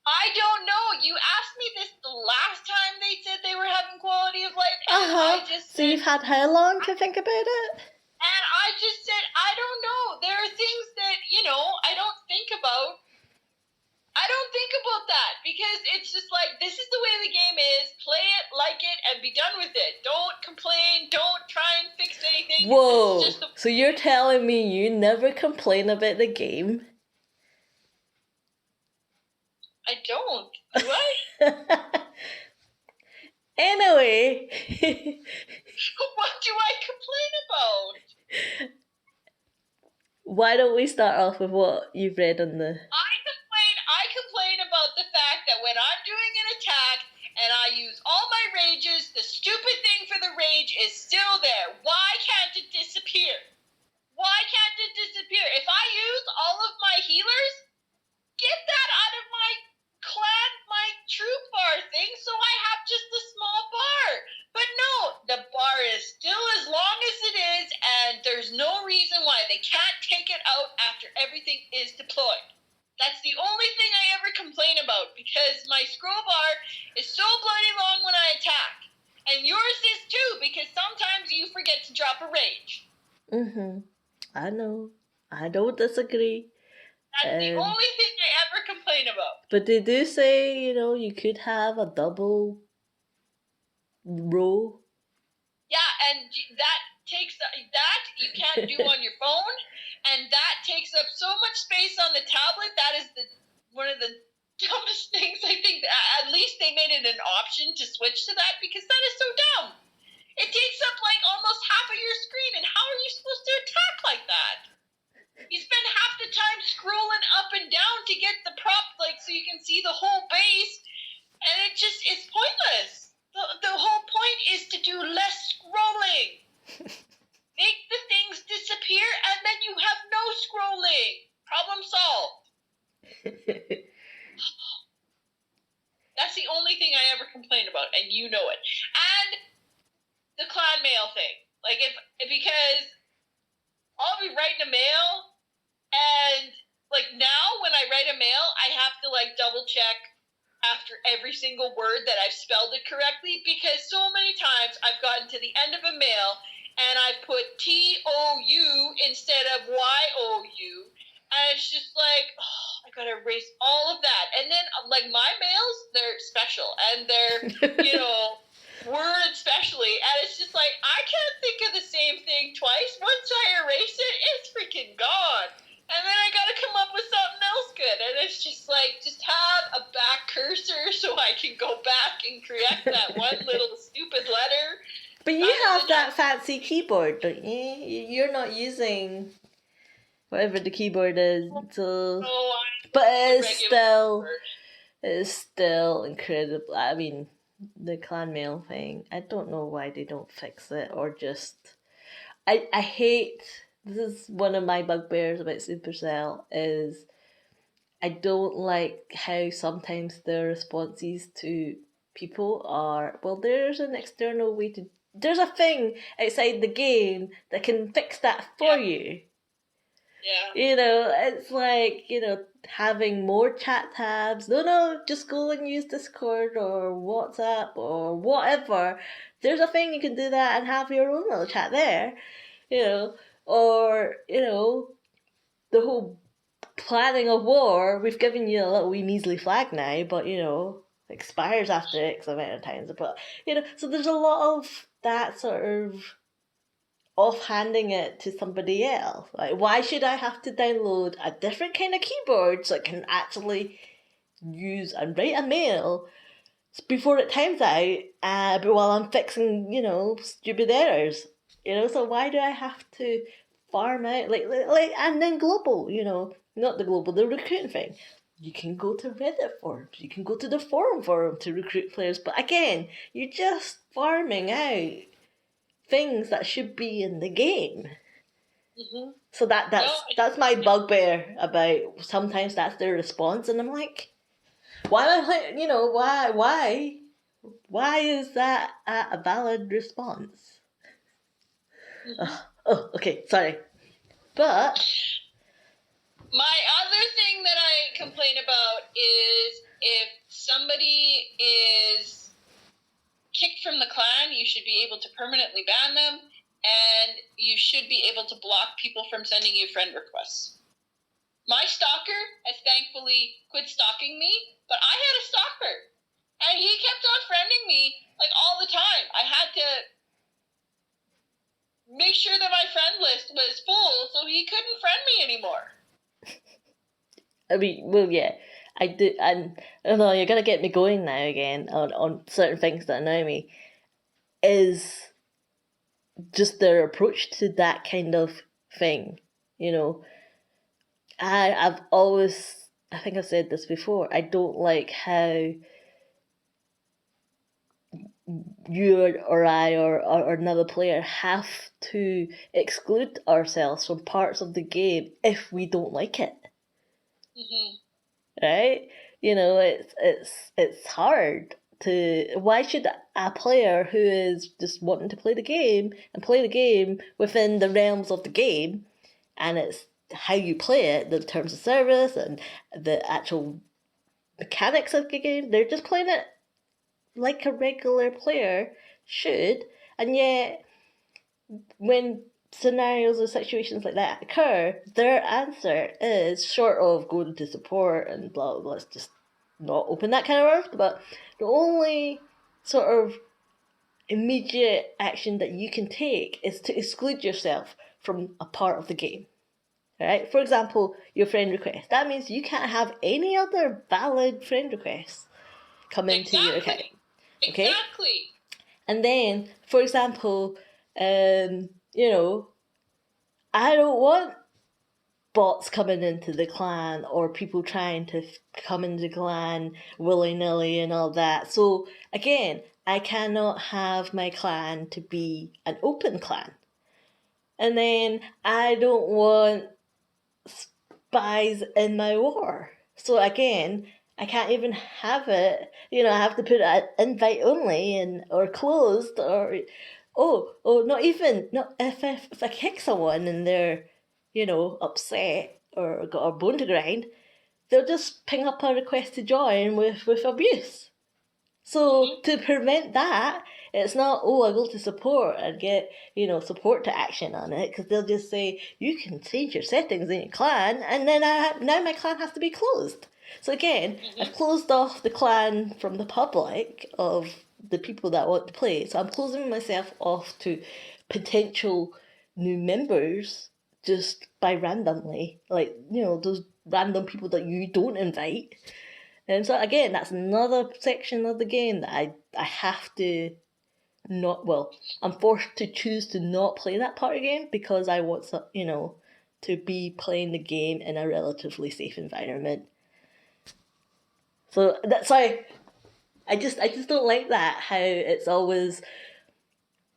I don't know. You asked me this the last time they said they were having quality of life, and I just said, so you've had how long to think about it? And I just said, I don't know. There are things that, I don't think about. I don't think about that because it's just like, this is the way the game is. Play it, like it, and be done with it. Don't complain. Don't try and fix anything. Whoa. So you're telling me you never complain about the game? I don't. Do I? Anyway. What do I complain about? Why don't we start off with what you've read on the... I complain about the fact that when I'm doing an attack and I use all my rages, the stupid thing for the rage is still there. Why can't it disappear? Why can't it disappear? If I use all of my healers, get that out of my clan, my troop bar thing, so I have just a small bar. But no, the bar is still as long as it is, and there's no reason why they can't take it out after everything is deployed. That's the only thing I ever complain about, because my scroll bar is so bloody long when I attack. And yours is too, because sometimes you forget to drop a rage. I know. I don't disagree. That's the only thing I ever complain about. But they do say, you could have a double row. Yeah, and that you can't do on your phone, and that takes up so much space on the tablet. That is one of the dumbest things. I think at least they made it an option to switch to that, because that is so dumb. It takes up like almost half of your screen, and how are you supposed to attack like that? You spend half the time scrolling up and down to get the prop, so you can see the whole base, and it's pointless. The whole point is to do less scrolling. Make the things disappear, and then you have no scrolling. Problem solved. That's the only thing I ever complain about, and you know it. And the clan mail thing. Because I'll be writing a mail, and now when I write a mail, I have to double check after every single word that I've spelled it correctly, because so many times I've gotten to the end of a mail and I've put TOU instead of YOU, and it's just I gotta erase all of that. And then my mails, they're special, and they're word especially, and it's just I can't think of the same thing twice. Once I erase it, it's freaking gone. And then I gotta come up with something else good. And it's just just have a back cursor so I can go back and correct that one little stupid letter. But you have that fancy keyboard, don't you? You're not using whatever the keyboard is. So... but it's still incredible. I mean, the clan mail thing. I don't know why they don't fix it, or just I hate, this is one of my bugbears about Supercell, is I don't like how sometimes their responses to people are, well, there's an external way to, there's a thing outside the game that can fix that for you. Yeah. You know, it's like, you know, having more chat tabs. No, just go and use Discord or WhatsApp or whatever. There's a thing you can do that and have your own little chat there, you know, or, you know, the whole planning a war, we've given you a little wee measly flag now, but, you know, expires after X amount of times. But, you know, so there's a lot of that sort of offhanding it to somebody else. Like, why should I have to download a different kind of keyboard so I can actually use and write a mail before it times out, but while I'm fixing, you know, stupid errors? You know, so why do I have to farm out, like, and then global, you know, not the global, the recruiting thing. You can go to Reddit forums, you can go to the forum to recruit players, but again, you're just farming out things that should be in the game. Mm-hmm. So that's my bugbear about, sometimes that's their response, and I'm like, why am I, you know, why is that a valid response? Mm-hmm. Oh, okay, sorry, but My other thing that I complain about is if somebody is kicked from the clan, you should be able to permanently ban them, and you should be able to block people from sending you friend requests. My stalker has thankfully quit stalking me, but I had a stalker, and he kept on friending me like all the time. I had to make sure that my friend list was full so he couldn't friend me anymore. I mean, well, yeah, I do, and I don't know, you're gonna get me going now again on certain things that annoy me. Is just their approach to that kind of thing, you know. I've always, I think I've said this before, I don't like how you or I or another player have to exclude ourselves from parts of the game if we don't like it. Mm-hmm. Right? You know, it's hard to. Why should a player who is just wanting to play the game and play the game within the realms of the game, and it's how you play it, the terms of service and the actual mechanics of the game, they're just playing it like a regular player should, and yet when scenarios or situations like that occur, their answer is, short of going to support and blah blah blah, let's just not open that kind of word, but the only sort of immediate action that you can take is to exclude yourself from a part of the game. Right? For example, your friend request. That means you can't have any other valid friend requests come into your account. Okay? Exactly. And then, for example, you know, I don't want bots coming into the clan or people trying to come into the clan willy-nilly and all that. So, again, I cannot have my clan to be an open clan. And then I don't want spies in my war. So, again, I can't even have it. You know, I have to put it invite only and or closed or not even not if I kick someone and they're, you know, upset or got a bone to grind, they'll just ping up a request to join with abuse. So to prevent that, it's not, I go to support and get, you know, support to action on it, because they'll just say, you can change your settings in your clan, and then now my clan has to be closed. So again, I've closed off the clan from the public of the people that want to play. So I'm closing myself off to potential new members just by randomly, like, you know, those random people that you don't invite. And so again, that's another section of the game that I have to not, well, I'm forced to choose to not play that part of the game because I want, you know, to be playing the game in a relatively safe environment. So that's, sorry, I just don't like that, how it's always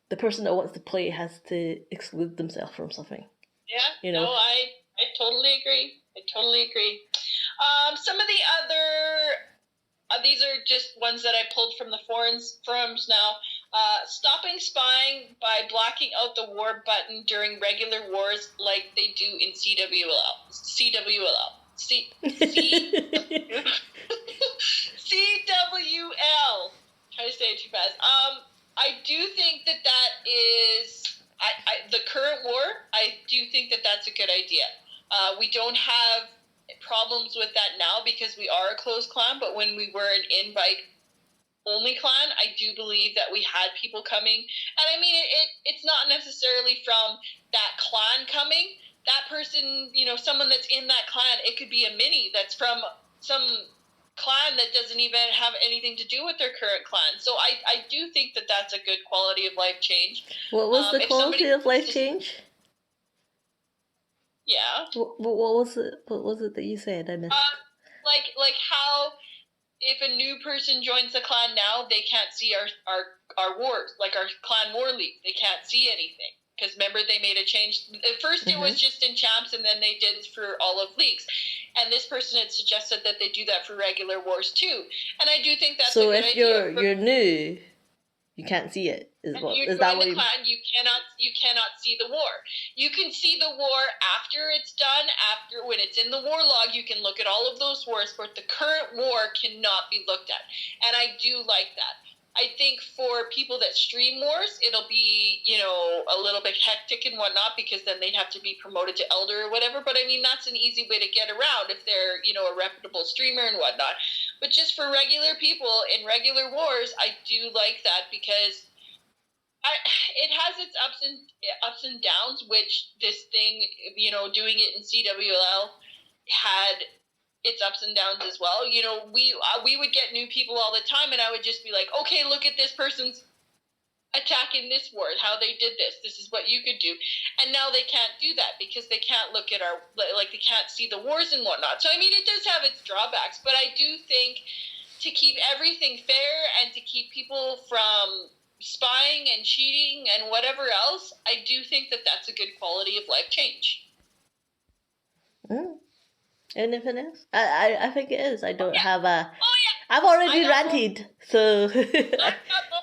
the person that wants to play has to exclude themselves from something. Yeah, You know? no, I totally agree. I totally agree. Some of the other, these are just ones that I pulled from the forums now. Stopping spying by blacking out the war button during regular wars like they do in CWL. CWL. Try to say it too fast. I do think that is the current war. I do think that that's a good idea. We don't have problems with that now because we are a closed clan, but when we were an invite only clan, I do believe that we had people coming, and I mean it's not necessarily from that clan coming. That person, someone that's in that clan, it could be a mini that's from some clan that doesn't even have anything to do with their current clan. So I do think that that's a good quality of life change. What was the quality of life change? Yeah. What was it? What was it that you said? I missed. Like how if a new person joins the clan now, they can't see our wars, like our clan war league. They can't see anything. Because remember, they made a change. At first, it was just in champs, and then they did it for all of leagues. And this person had suggested that they do that for regular wars too. And I do think that's a good idea. So if you're new, you can't see it. Is that what the clan? You cannot see the war. You can see the war after it's done. After when it's in the war log, you can look at all of those wars, but the current war cannot be looked at. And I do like that. I think for people that stream wars, it'll be, a little bit hectic and whatnot because then they'd have to be promoted to elder or whatever. But I mean, that's an easy way to get around if they're, a reputable streamer and whatnot. But just for regular people in regular wars, I do like that because it has its ups and downs, which this thing, doing it in CWL had its ups and downs as well. We would get new people all the time, and I would just be like, okay, look at this person's attack in this war, how they did this. This is what you could do. And now they can't do that because they can't look at they can't see the wars and whatnot. So, I mean, it does have its drawbacks, but I do think to keep everything fair and to keep people from spying and cheating and whatever else, I do think that that's a good quality of life change. Anything else? I think it is. I don't have a... Oh, yeah. I've already ranted, so... I've got more.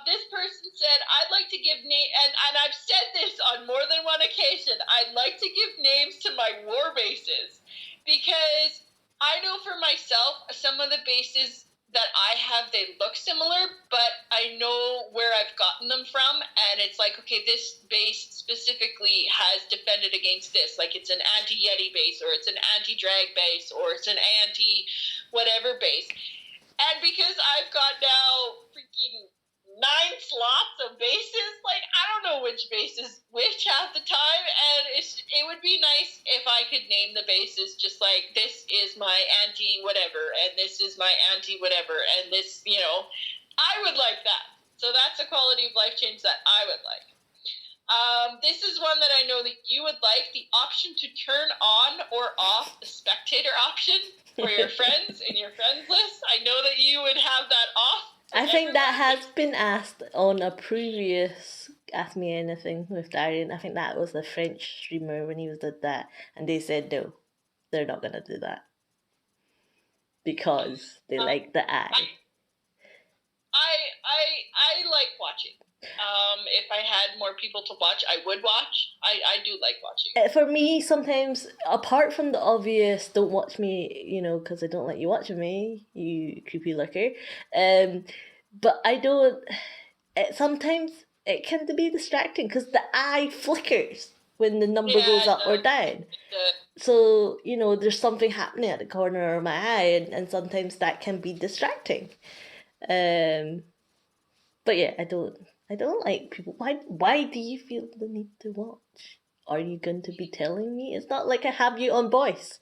This person said, I'd like to give name, and I've said this on more than one occasion, I'd like to give names to my war bases, because I know for myself, some of the bases that I have, they look similar, but I know where I've gotten them from, and it's like, okay, this base specifically has defended against this, like it's an anti-Yeti base, or it's an anti-drag base, or it's an anti-whatever base. And because I've got now freaking 9 slots of bases, like, I don't know which base is which half the time, and it would be nice if I could name the bases just like, this is my anti-whatever, and this is my anti-whatever, and this, I would like that. So that's a quality of life change that I would like. This is one that I know that you would like, the option to turn on or off the spectator option for your friends in your friends list. I know that you would have that off. I think that has been asked on a previous Ask Me Anything with Darian. I think that was the French streamer when he did that, and they said no, they're not gonna do that because they like the eye. I like watching. If I had more people to watch, I would watch. I do like watching. For me, sometimes, apart from the obvious, don't watch me, because I don't let you watch me, you creepy lurker. But I don't. Sometimes it can be distracting because the eye flickers when the number goes up or down. So, there's something happening at the corner of my eye, and sometimes that can be distracting. But yeah, I don't like people. Why do you feel the need to watch? Are you going to be telling me? It's not like I have you on voice.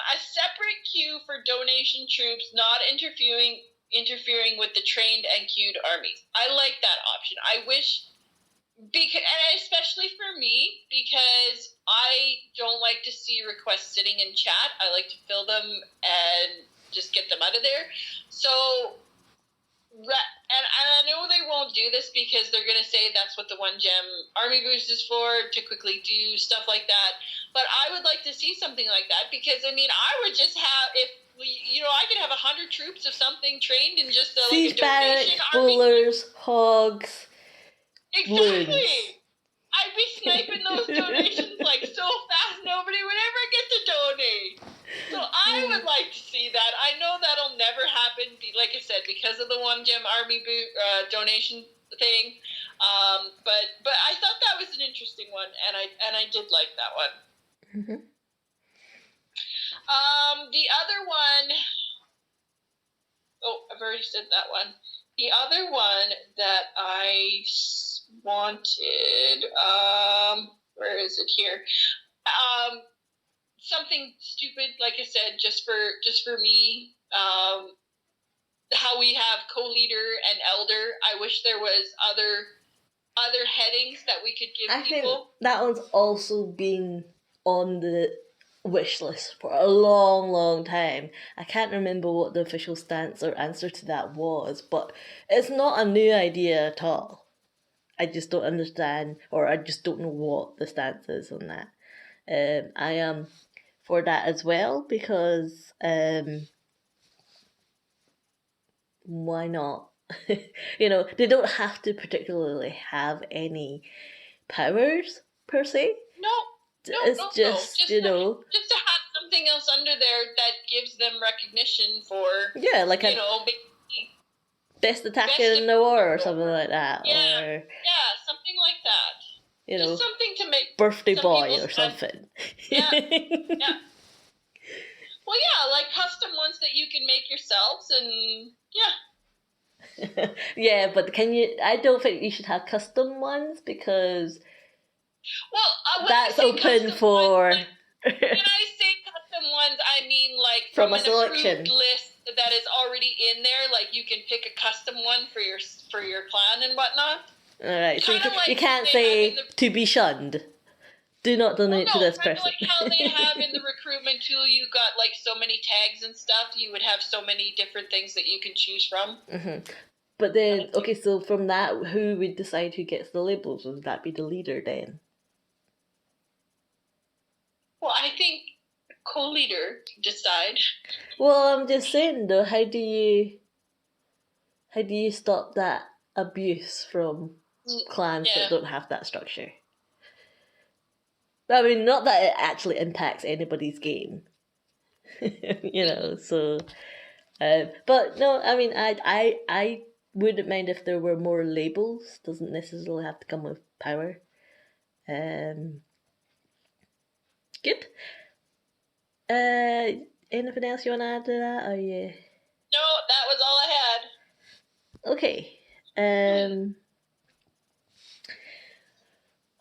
A separate queue for donation troops, not interfering with the trained and queued armies. I like that option. I wish and especially for me, because I don't like to see requests sitting in chat. I like to fill them and just get them out of there. So, and I know they won't do this because they're going to say that's what the 1 gem army boost is for, to quickly do stuff like that. But I would like to see something like that, because, I mean, I would just have, if I could have 100 troops of something trained in just a donation army. Bullers, hogs. Exactly. Loons. I'd be sniping those donations like so fast nobody would ever get to donate. So I would like to see that. I know that'll never happen, like I said, because of the 1 gem army donation thing. But I thought that was an interesting one, and I did like that one. Mm-hmm. The other one. Oh, I've already said that one. The other one that I wanted, where is it here? Something stupid, like I said, just for me. How we have co-leader and elder. I wish there was other headings that we could give people. I think that one's also been on the wish list for a long, long time. I can't remember what the official stance or answer to that was, but it's not a new idea at all. I just don't understand, or I just don't know what the stance is on that. I am for that as well, because why not? They don't have to particularly have any powers per se. No. It's just just to have something else under there that gives them recognition for like a best attacker in the war or something like that. Yeah, something like that. Just something to make birthday boy or something. Yeah. Well, yeah, like custom ones that you can make yourselves, and yeah. Yeah, but I don't think you should have custom ones, because that's open for. When I say custom ones, I mean like from a selection list that is already in there. Like you can pick a custom one for your clan and whatnot. All right, so you can't say to be shunned. Do not donate to this person. Like how they have in the recruitment tool, you got like so many tags and stuff. You would have so many different things that you can choose from. Mm-hmm. But then, okay, so from that, who would decide who gets the labels? Would that be the leader then? Well, I think co-leader decide. Well, I'm just saying though, how do you stop that abuse from clans that don't have that structure? I mean, not that it actually impacts anybody's game, So, but no, I mean, I wouldn't mind if there were more labels. Doesn't necessarily have to come with power. Good. Anything else you want to add to that? Or yeah. No, that was all I had. Okay.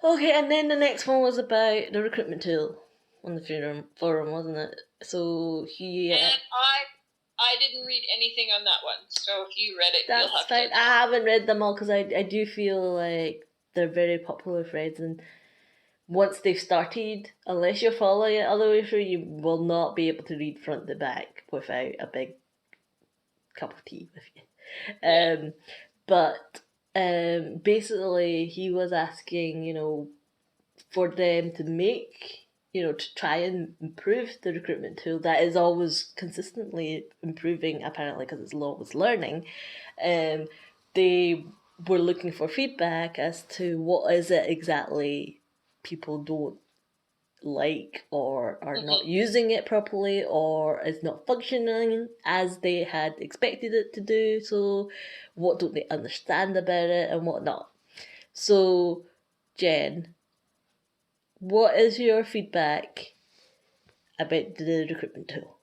Okay, and then the next one was about the recruitment tool on the forum, wasn't it? So he. And I didn't read anything on that one, so if you read it, that's you'll have fine. to. I haven't read them all because I do feel like they're very popular threads, and once they've started, unless you're following it all the way through, you will not be able to read front to back without a big cup of tea with you. But basically he was asking, for them to make, to try and improve the recruitment tool that is always consistently improving, apparently, because it's always learning. They were looking for feedback as to what is it exactly people don't like, or are not using it properly, or is not functioning as they had expected it to do. So what don't they understand about it and what not? So Jen, what is your feedback about the recruitment tool?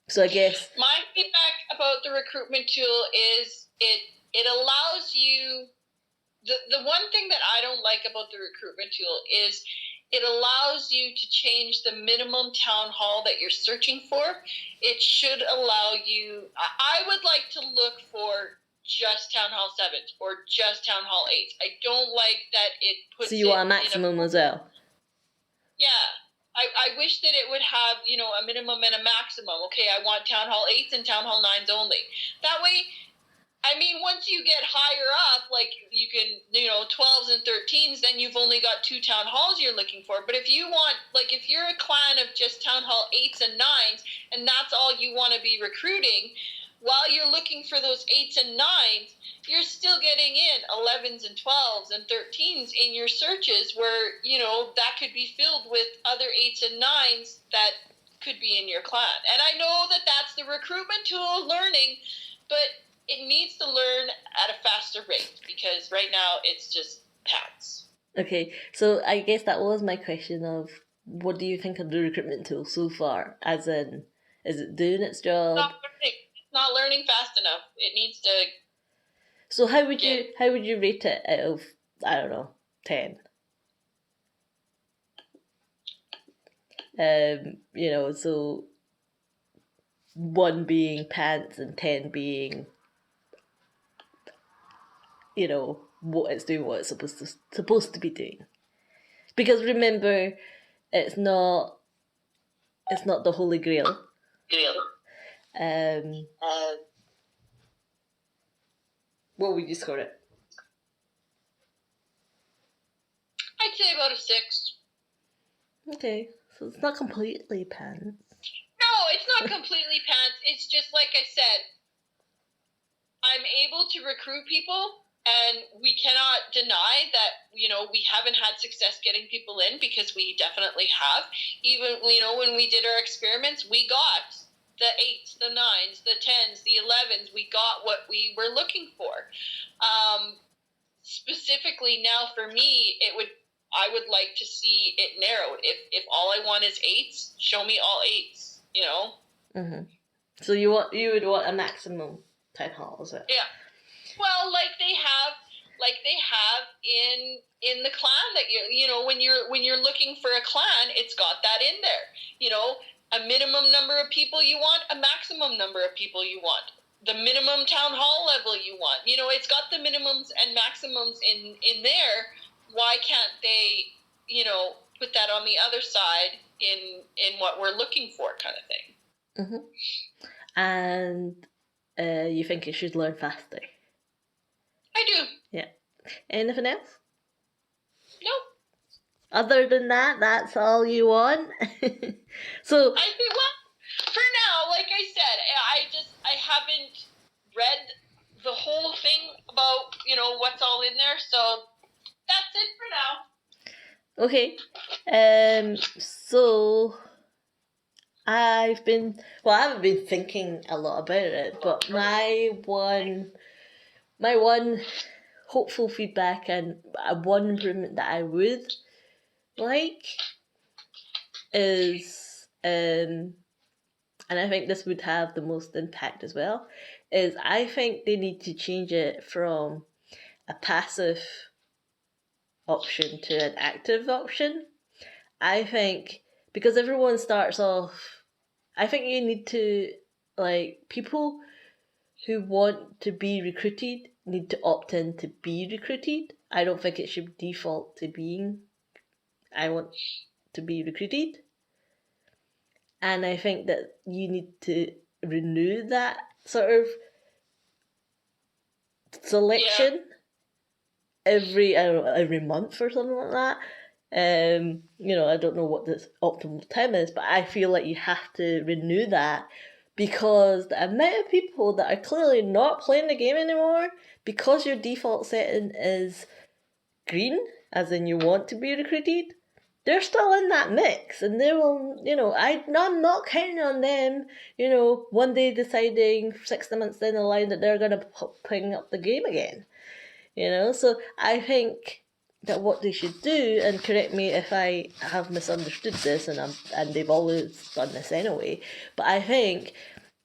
So I guess my feedback about the recruitment tool is it allows you, the one thing that I don't like about the recruitment tool is it allows you to change the minimum town hall that you're searching for. It should allow you, I would like to look for just Town Hall 7s or just Town Hall 8s. I don't like that it puts So you want a it maximum as well? Yeah. I wish that it would have, a minimum and a maximum. Okay, I want Town Hall 8s and Town Hall 9s only. That way, I mean, once you get higher up, like you can, 12s and 13s, then you've only got 2 Town Halls you're looking for. But if you want, like, if you're a clan of just Town Hall 8s and 9s, and that's all you want to be recruiting, while you're looking for those 8s and 9s, you're still getting in 11s and 12s and 13s in your searches where, that could be filled with other 8s and 9s that could be in your clan. And I know that that's the recruitment tool learning, but it needs to learn at a faster rate because right now it's just pants. Okay, so I guess that was my question of what do you think of the recruitment tool so far? As in, is it doing its job? It's not learning fast enough. It needs to. So how would you rate it out of, I don't know, 10? So 1 being pants and 10 being, what it's doing, what it's supposed to be doing. Because remember, it's not the Holy Grail. What would you score it? I'd say about a 6. Okay, so it's not completely pants. No, it's not completely pants. It's just like I said, I'm able to recruit people, and we cannot deny that, we haven't had success getting people in because we definitely have. Even, when we did our experiments, we got the 8s, the 9s, the 10s, the 11s. We got what we were looking for. Specifically now for me, I would like to see it narrowed. If all I want is 8s, show me all 8s, Mm-hmm. So you would want a maximum Town Hall, is it? Yeah. Well, like they have in the clan that when you're looking for a clan, it's got that in there. A minimum number of people you want, a maximum number of people you want, the minimum Town Hall level you want. It's got the minimums and maximums in there. Why can't they, put that on the other side in what we're looking for, kind of thing. Mm-hmm. And you think it should learn faster? I do. Yeah. Anything else? Nope. Other than that, that's all you want? So I think, for now, like I said, I haven't read the whole thing about, what's all in there, so that's it for now. Okay. So I haven't been thinking a lot about it, but my one hopeful feedback and one improvement that I would like is, and I think this would have the most impact as well, is I think they need to change it from a passive option to an active option. I think because everyone starts off, I think you need to, people who want to be recruited need to opt in to be recruited. I don't think it should default to being, I want to be recruited. And I think that you need to renew that sort of selection every month or something like that. I don't know what the optimal time is, but I feel like you have to renew that because the amount of people that are clearly not playing the game anymore, because your default setting is green, as in you want to be recruited, they're still in that mix, and they will, I'm not counting on them, one day deciding 6 months down the line that they're going to ping up the game again, so I think that what they should do, and correct me if I have misunderstood this, and they've always done this anyway, but I think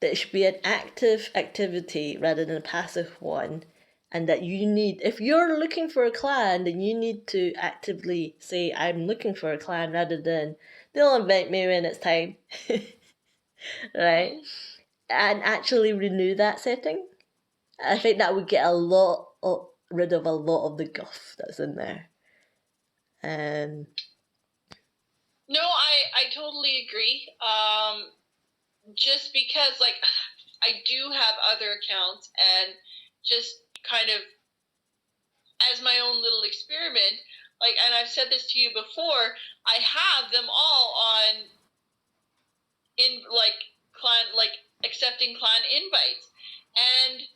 that it should be an active activity rather than a passive one, and that you need, if you're looking for a clan, then you need to actively say, I'm looking for a clan, rather than, they'll invite me when it's time, right? And actually renew that setting. I think that would get rid of a lot of the guff that's in there. No, I totally agree. Just because, like, I do have other accounts, and just kind of as my own little experiment, like, and I've said this to you before, I have them all on in like clan, like accepting clan invites, and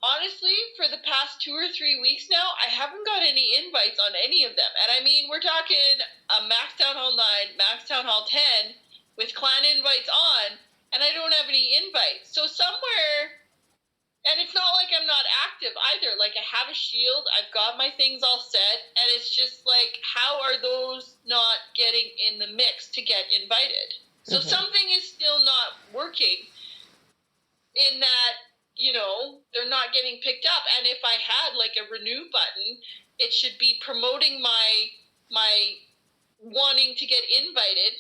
honestly, for the past 2 or 3 weeks now, I haven't got any invites on any of them. And I mean, we're talking a Max Town Hall 9, Max Town Hall 10 with clan invites on, and I don't have any invites. So somewhere, and it's not like I'm not active either. Like, I have a shield, I've got my things all set, and it's just like, how are those not getting in the mix to get invited? So something is still not working in that, you know, they're not getting picked up. And if I had like a renew button, it should be promoting my wanting to get invited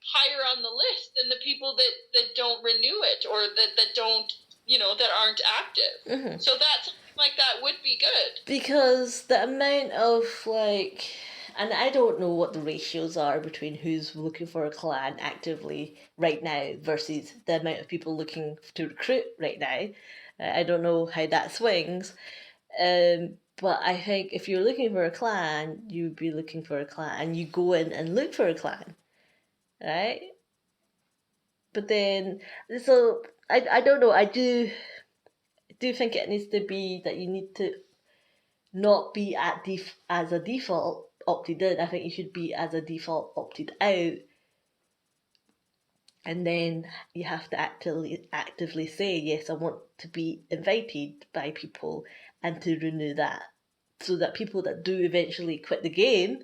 higher on the list than the people that don't renew it, or that don't, you know, that aren't active. So that, something like that would be good. Because the amount of, like, and I don't know what the ratios are between who's looking for a clan actively right now versus the amount of people looking to recruit right now. I don't know how that swings. But I think if you're looking for a clan, you'd be looking for a clan, and you go in and look for a clan, right? But then, so I don't know. I do think it needs to be that you need to not be as a default opted in. I think you should be as a default opted out, and then you have to actively say, yes, I want to be invited by people, and to renew that, so that people that do eventually quit the game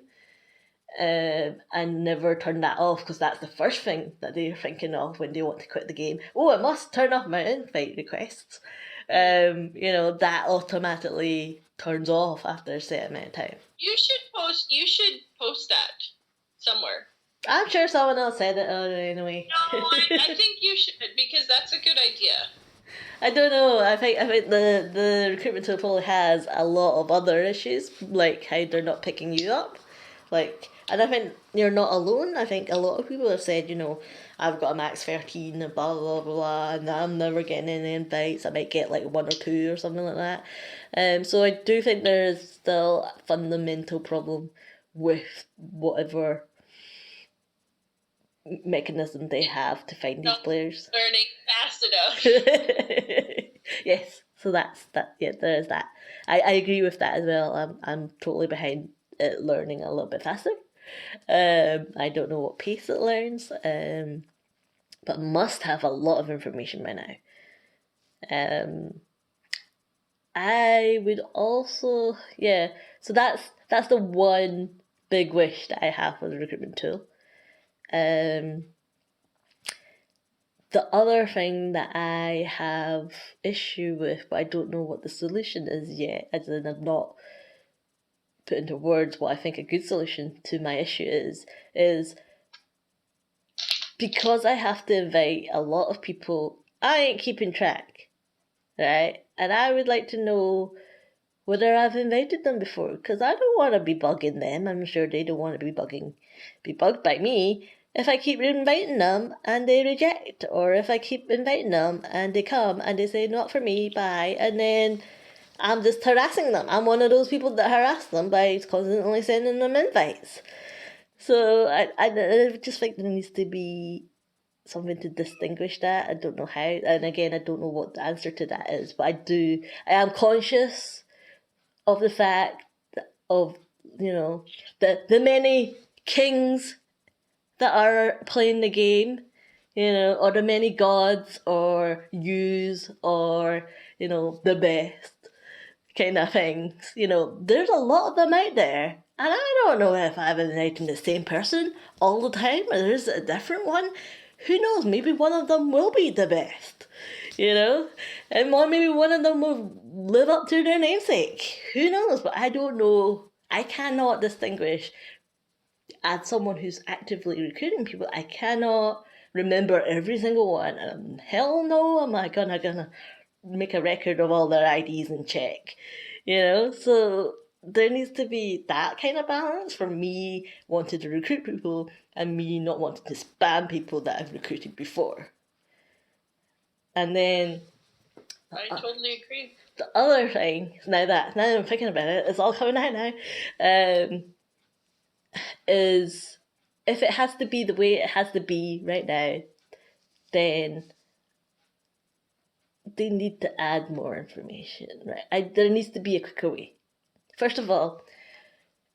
and never turn that off, because that's the first thing that they're thinking of when they want to quit the game. Oh, I must turn off my invite requests. You know, that automatically turns off after a certain amount of time. You should post that somewhere. I'm sure someone else said it anyway. No, I think you should, because that's a good idea. I don't know. I think the recruitment tool probably has a lot of other issues, like how they're not picking you up. Like, and I think you're not alone. I think a lot of people have said, you know, I've got a max 13 and blah blah blah, and I'm never getting any invites. I might get like 1 or 2 or something like that. So I do think there is still a fundamental problem with whatever mechanism they have to find these players. Learning fast enough. Yes, so that's that. Yeah, there is that. I agree with that as well. I'm totally behind it learning a little bit faster. I don't know what pace it learns, but must have a lot of information by now. I would also, yeah. So that's the one big wish that I have for the recruitment tool. The other thing that I have issue with, but I don't know what the solution is yet, as in I've not put into words what I think a good solution to my issue is because I have to invite a lot of people, I ain't keeping track, right? And I would like to know whether I've invited them before, because I don't want to be bugging them. I'm sure they don't want to be bugged by me if I keep inviting them and they reject, or if I keep inviting them and they come and they say, not for me, bye, and then I'm just harassing them. I'm one of those people that harass them by constantly sending them invites. So I just think there needs to be something to distinguish that. I don't know how, and again, I don't know what the answer to that is, but I am conscious of the fact of, you know, the many kings that are playing the game, you know, or the many gods or yous or, you know, the best kind of things. You know, there's a lot of them out there. And I don't know if I've been inviting the same person all the time or there's a different one. Who knows? Maybe one of them will be the best, you know? And maybe one of them will live up to their namesake. Who knows? But I don't know. I cannot distinguish. As someone who's actively recruiting people, I cannot remember every single one. Hell no, am I gonna make a record of all their IDs and check, So there needs to be that kind of balance for me wanting to recruit people and me not wanting to spam people that I've recruited before. And then I totally agree. The other thing, now that I'm thinking about it, it's all coming out now, is if it has to be the way it has to be right now, then they need to add more information, right? There needs to be a quicker way. First of all,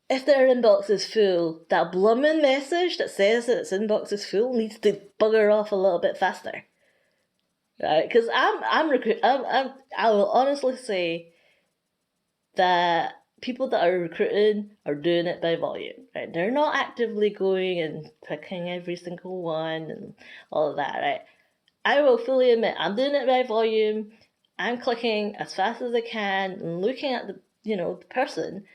if their inbox is full, that blooming message that says that its inbox is full needs to bugger off a little bit faster, right? Because I will honestly say that people that are recruiting are doing it by volume, right? They're not actively going and picking every single one and all of that, right? I will fully admit I'm doing it by volume. I'm clicking as fast as I can and looking at the person.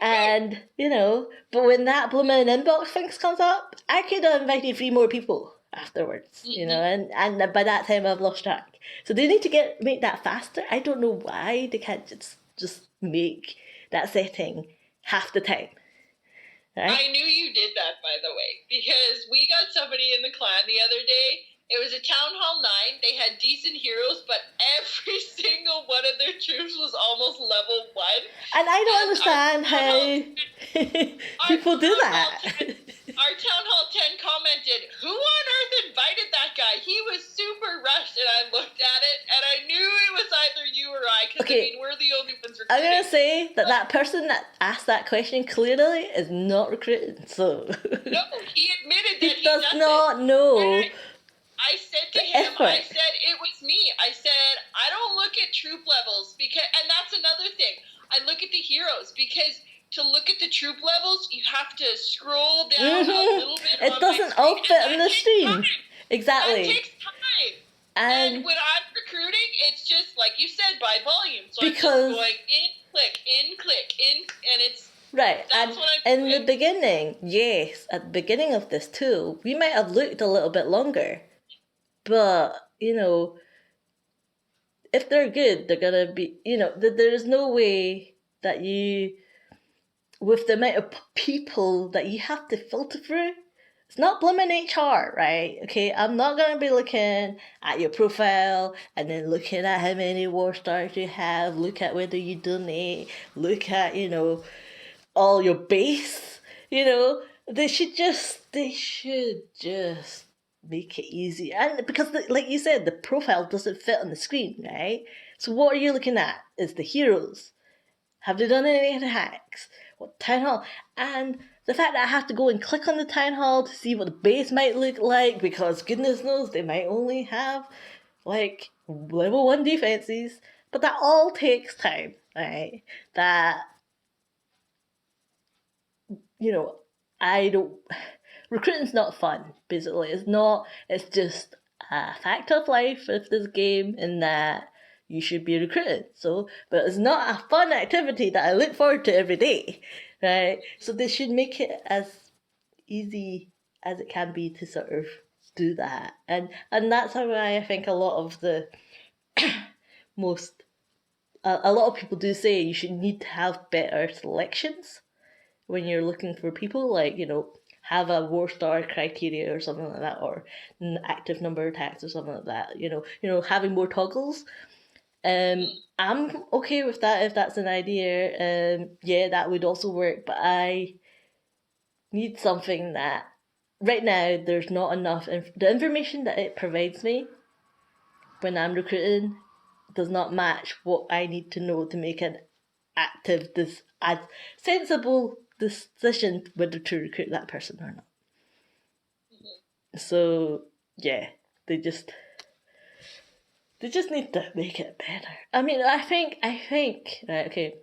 And, but when that blooming inbox thing comes up, I could have invited 3 more people afterwards, and by that time I've lost track. So they need to make that faster. I don't know why they can't just make that setting half the time. Right? I knew you did that, by the way, because we got somebody in the clan the other day. It was a Town Hall 9. They had decent heroes, but every single one of their troops was almost level 1. And I don't understand how people do that. Our Town Hall 10 commented, "Who on earth invited that guy? He was super rushed." And I looked at it, and I knew it was either you or I, because we're the only ones recruiting. I'm going to say that person that asked that question clearly is not recruiting, so... No, he admitted that he does not know... I said to him, I said, it was me. I said, I don't look at troop levels, and that's another thing. I look at the heroes, because to look at the troop levels, you have to scroll down a little bit. It doesn't all fit on the stream. Exactly. That takes time. And when I'm recruiting, it's just, like you said, by volume. So I'm just going in, click, and it's... Right, and in the beginning, yes, at the beginning of this tool, we might have looked a little bit longer. But, if they're good, they're going to be, there is no way that with the amount of people that you have to filter through, it's not blooming HR, right? Okay, I'm not going to be looking at your profile and then looking at how many war stars you have, look at whether you donate, look at, all your base, They should just make it easy. And because, like you said, the profile doesn't fit on the screen, right? So what are you looking at? Is the heroes. Have they done any attacks? What town hall? And the fact that I have to go and click on the town hall to see what the base might look like, because goodness knows they might only have like level 1 defenses. But that all takes time, right? That, recruiting's not fun, basically. It's just a fact of life of this game in that you should be recruited. But it's not a fun activity that I look forward to every day, right? So they should make it as easy as it can be to sort of do that. And that's why I think a lot of the a lot of people do say you should need to have better selections when you're looking for people, like, have a war star criteria or something like that, or an active number of attacks or something like that, having more toggles. I'm okay with that if that's an idea. Yeah, that would also work, but I need something that right now there's not enough. The information that it provides me when I'm recruiting does not match what I need to know to make an active, sensible decision whether to recruit that person or not. So yeah, they just need to make it better. I mean, I think right, okay,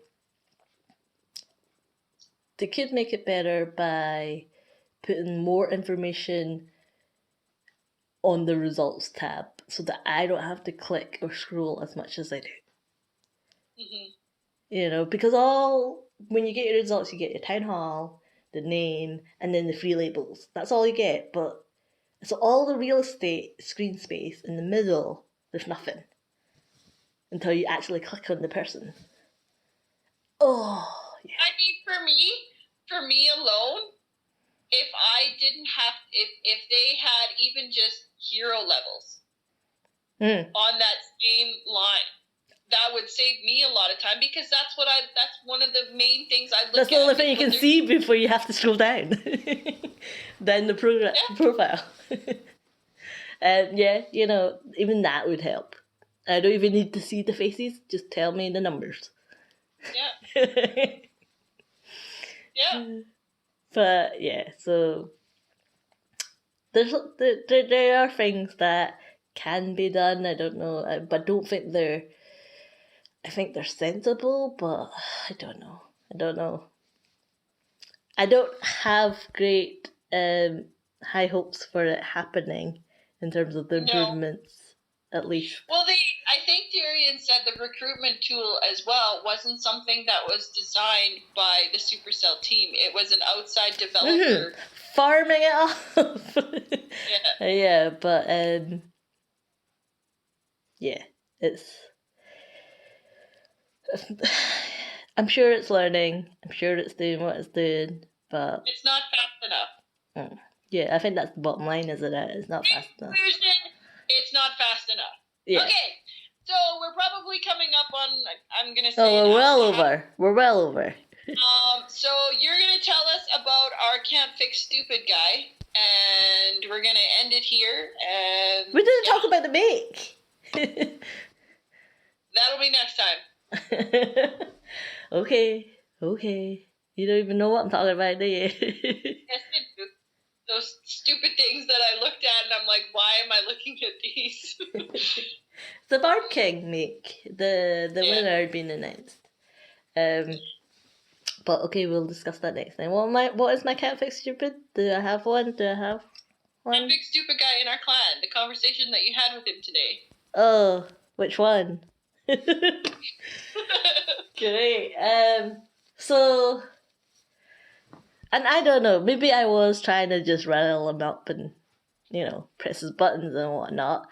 they could make it better by putting more information on the results tab so that I don't have to click or scroll as much as I do. Because when you get your results, you get your town hall, the name, and then the free labels. That's all you get. So all the real estate screen space in the middle, there's nothing. until you actually click on the person. Oh, yeah. I mean, for me alone, if I didn't have, if they had even just hero levels on that same line, that would save me a lot of time, because that's one of the main things I look at. That's the only thing you can see before you have to scroll down. Then the profile. Yeah, you know, even that would help. I don't even need to see the faces, just tell me the numbers. Yeah. Yeah. But yeah, so there are things that can be done. I don't know, but don't think they're. I think they're sensible, but I don't know. I don't have great high hopes for it happening in terms of the improvements, at least. Well, I think Darian said the recruitment tool as well wasn't something that was designed by the Supercell team. It was an outside developer. Farming it off. Yeah, but yeah, it's. I'm sure it's learning. I'm sure it's doing what it's doing, but it's not fast enough. Yeah, I think that's the bottom line, isn't it? It's not fast enough. It's not fast enough. Yeah. Okay, so we're probably coming up on. I'm gonna say. Oh, we're well over. We're well over. So you're gonna tell us about our can't fix stupid guy, and we're gonna end it here. And we didn't talk about the make. That'll be next time. Okay. You don't even know what I'm talking about, do you? Yes, I do. Those stupid things that I looked at, and I'm like, why am I looking at these? The Bird King make. The winner had been announced. But okay, we'll discuss that next time. What is my can't fix stupid? Do I have one? Can't fix stupid guy in our clan. The conversation that you had with him today. Oh, which one? Great. So, and I don't know, maybe I was trying to just rattle him up and, you know, press his buttons and whatnot.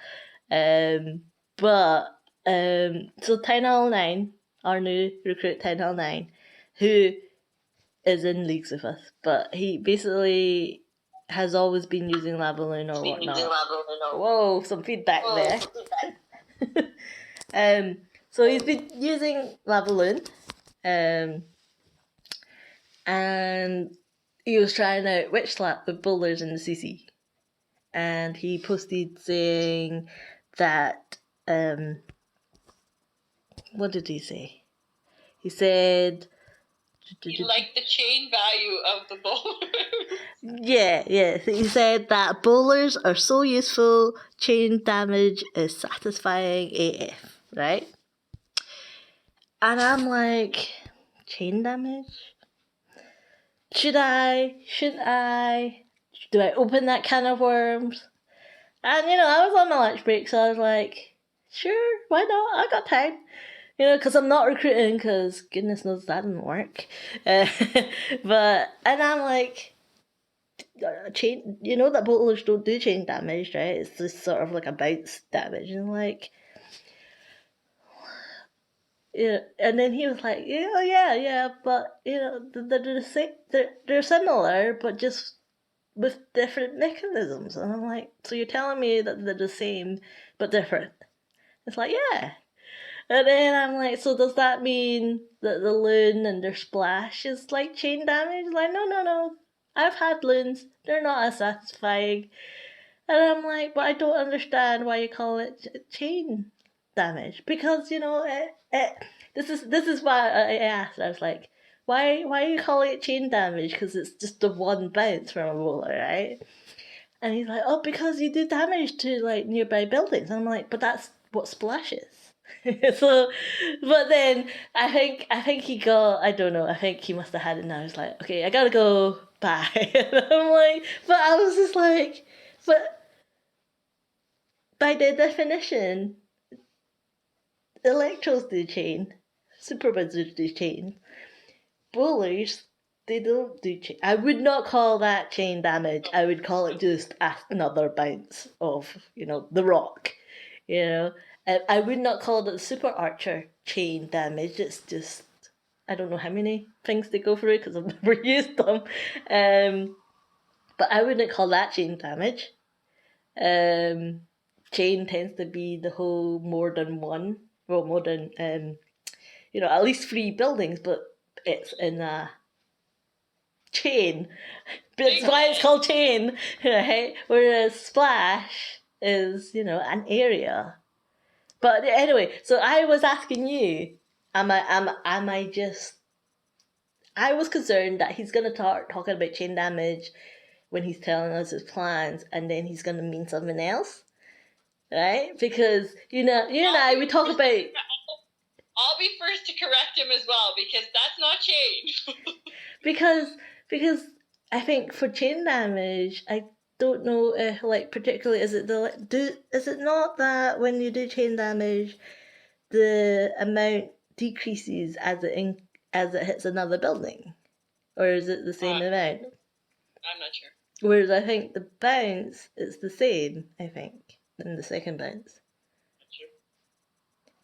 But so Town Hall 9, our new recruit Town Hall 9, who is in leagues with us, but he basically has always been using Lavaloon or whatnot. Whoa, some feedback there. So he's been using Lavaloon, and he was trying out Witch Slap with bowlers in the CC, and he posted saying that, what did he say? He said... He liked the chain value of the bowlers. Yeah. He said that bowlers are so useful, chain damage is satisfying AF, right? And I'm like, chain damage? Should I? Shouldn't I? Do I open that can of worms? And, you know, I was on my lunch break, so I was like, sure, why not? I got time. You know, because I'm not recruiting, because goodness knows that didn't work. And I'm like, chain, you know that bowlers don't do chain damage, right? It's just sort of like a bounce damage. And like, yeah, and then he was like, yeah, but you know, they're similar, but just with different mechanisms. And I'm like, so you're telling me that they're the same but different? It's like, yeah. And then I'm like, so does that mean that the loon and their splash is like chain damage? Like, no. I've had loons. They're not as satisfying. And I'm like, but I don't understand why you call it chain damage. Because, you know, this is why I asked. I was like, why are you calling it chain damage? Because it's just the one bounce from a bowler, right? And he's like, oh, because you do damage to like nearby buildings. And I'm like, but that's what splash is. So, but then I think he got, I don't know, I think he must have had it now. I was like, okay, I gotta go, bye. And I'm like, but I was just like, but by their definition, electros do chain, superbuds do chain, bowlers, they don't do chain. I would not call that chain damage. I would call it just another bounce of, you know, the rock, you know. I would not call it super archer chain damage. It's just, I don't know how many things they go through because I've never used them. But I wouldn't call that chain damage. Chain tends to be the whole more than at least 3 buildings, but it's in a chain. That's why it's called chain, right? Whereas splash is, an area. But anyway, so I was asking you, am I just? I was concerned that he's gonna start talking about chain damage when he's telling us his plans, and then he's gonna mean something else, right? Because you and I, we talk about. I'll be first to correct him as well, because that's not chain. because I think for chain damage, I don't know if particularly is it not that when you do chain damage, the amount decreases as it hits another building, or is it the same amount? I'm not sure. Whereas I think the bounce is the same. I think in the second bounce. Not sure.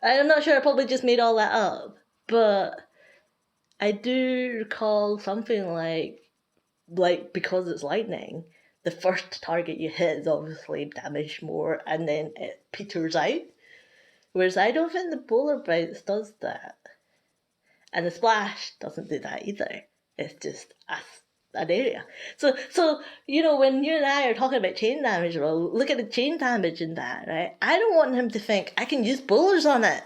I'm not sure. I probably just made all that up, but I do recall something like because it's lightning, the first target you hit is obviously damaged more, and then it peters out. Whereas I don't think the bowler bounce does that, and the splash doesn't do that either. It's just an area. So when you and I are talking about chain damage, well, look at the chain damage in that, right? I don't want him to think I can use bowlers on it.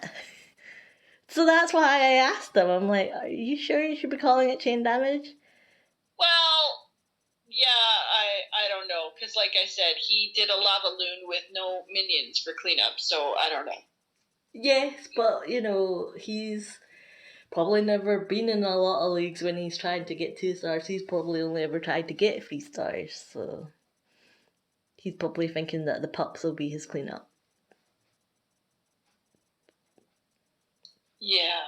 So that's why I asked him. I'm like, are you sure you should be calling it chain damage? Well, yeah, I don't know, because like I said, he did a lava loon with no minions for cleanup, so I don't know. Yes, but he's probably never been in a lot of leagues when he's trying to get 2 stars. He's probably only ever tried to get 3 stars, so he's probably thinking that the pups will be his cleanup. Yeah.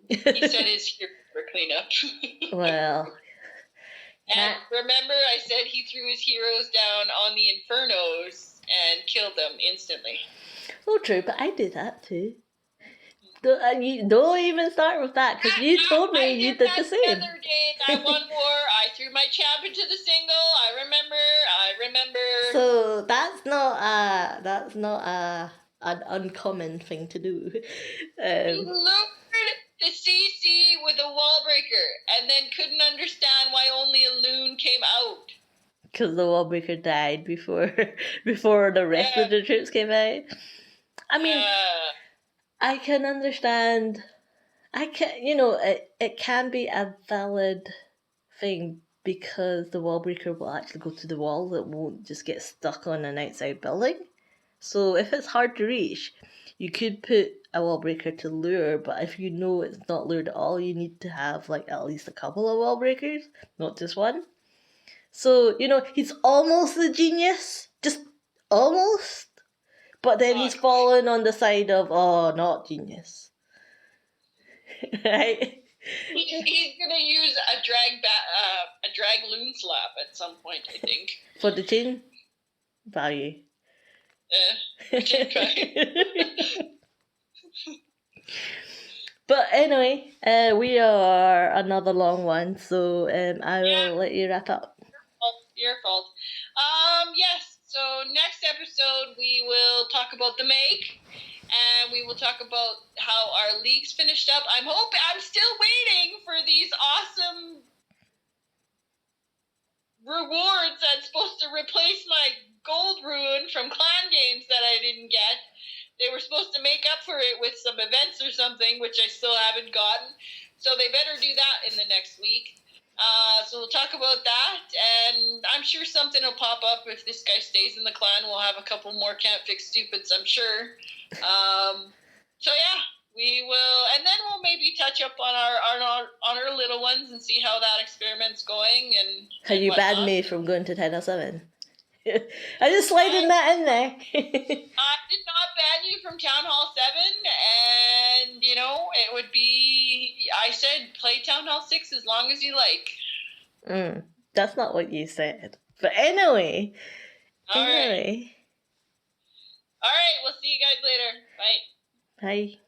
He said his hero for cleanup. Well. And remember, I said he threw his heroes down on the infernos and killed them instantly. Oh, true, but I do that too. Don't even start with that, because you told me you did the same. The other day, that one war, I threw my champ into the single. I remember. So that's not an uncommon thing to do. He lured the CC with a wall breaker, and then couldn't understand why only a loon came out. Because the wall breaker died before the rest of the troops came out. I mean, I can understand. It can be a valid thing because the wall breaker will actually go to the wall. It won't just get stuck on an outside building. So if it's hard to reach, you could put a wall breaker to lure, but if you know it's not lured at all, you need to have at least a couple of wall breakers, not just one. So, he's almost a genius, just almost. But then he's fallen on the side of, not genius. Right? He's gonna use a drag loon slap at some point, I think. For the chain value. But anyway, we are another long one, so I will let you wrap up. Your fault. Yes. So next episode we will talk about the make, and we will talk about how our leagues finished up. I'm still waiting for these awesome rewards that's supposed to replace my gold rune from clan games that I didn't get. They were supposed to make up for it with some events or something, which I still haven't gotten. So they better do that in the next week. So we'll talk about that, and I'm sure something will pop up if this guy stays in the clan. We'll have a couple more Can't Fix Stupids, I'm sure. So yeah, we will, and then we'll maybe touch up on our little ones and see how that experiment's going. And how you banned me from going to 1007. I just sliding that in there. I did not ban you from Town Hall 7, and it would be, I said play Town Hall 6 as long as you like. That's not what you said. But anyway. All right, we'll see you guys later. Bye. Bye.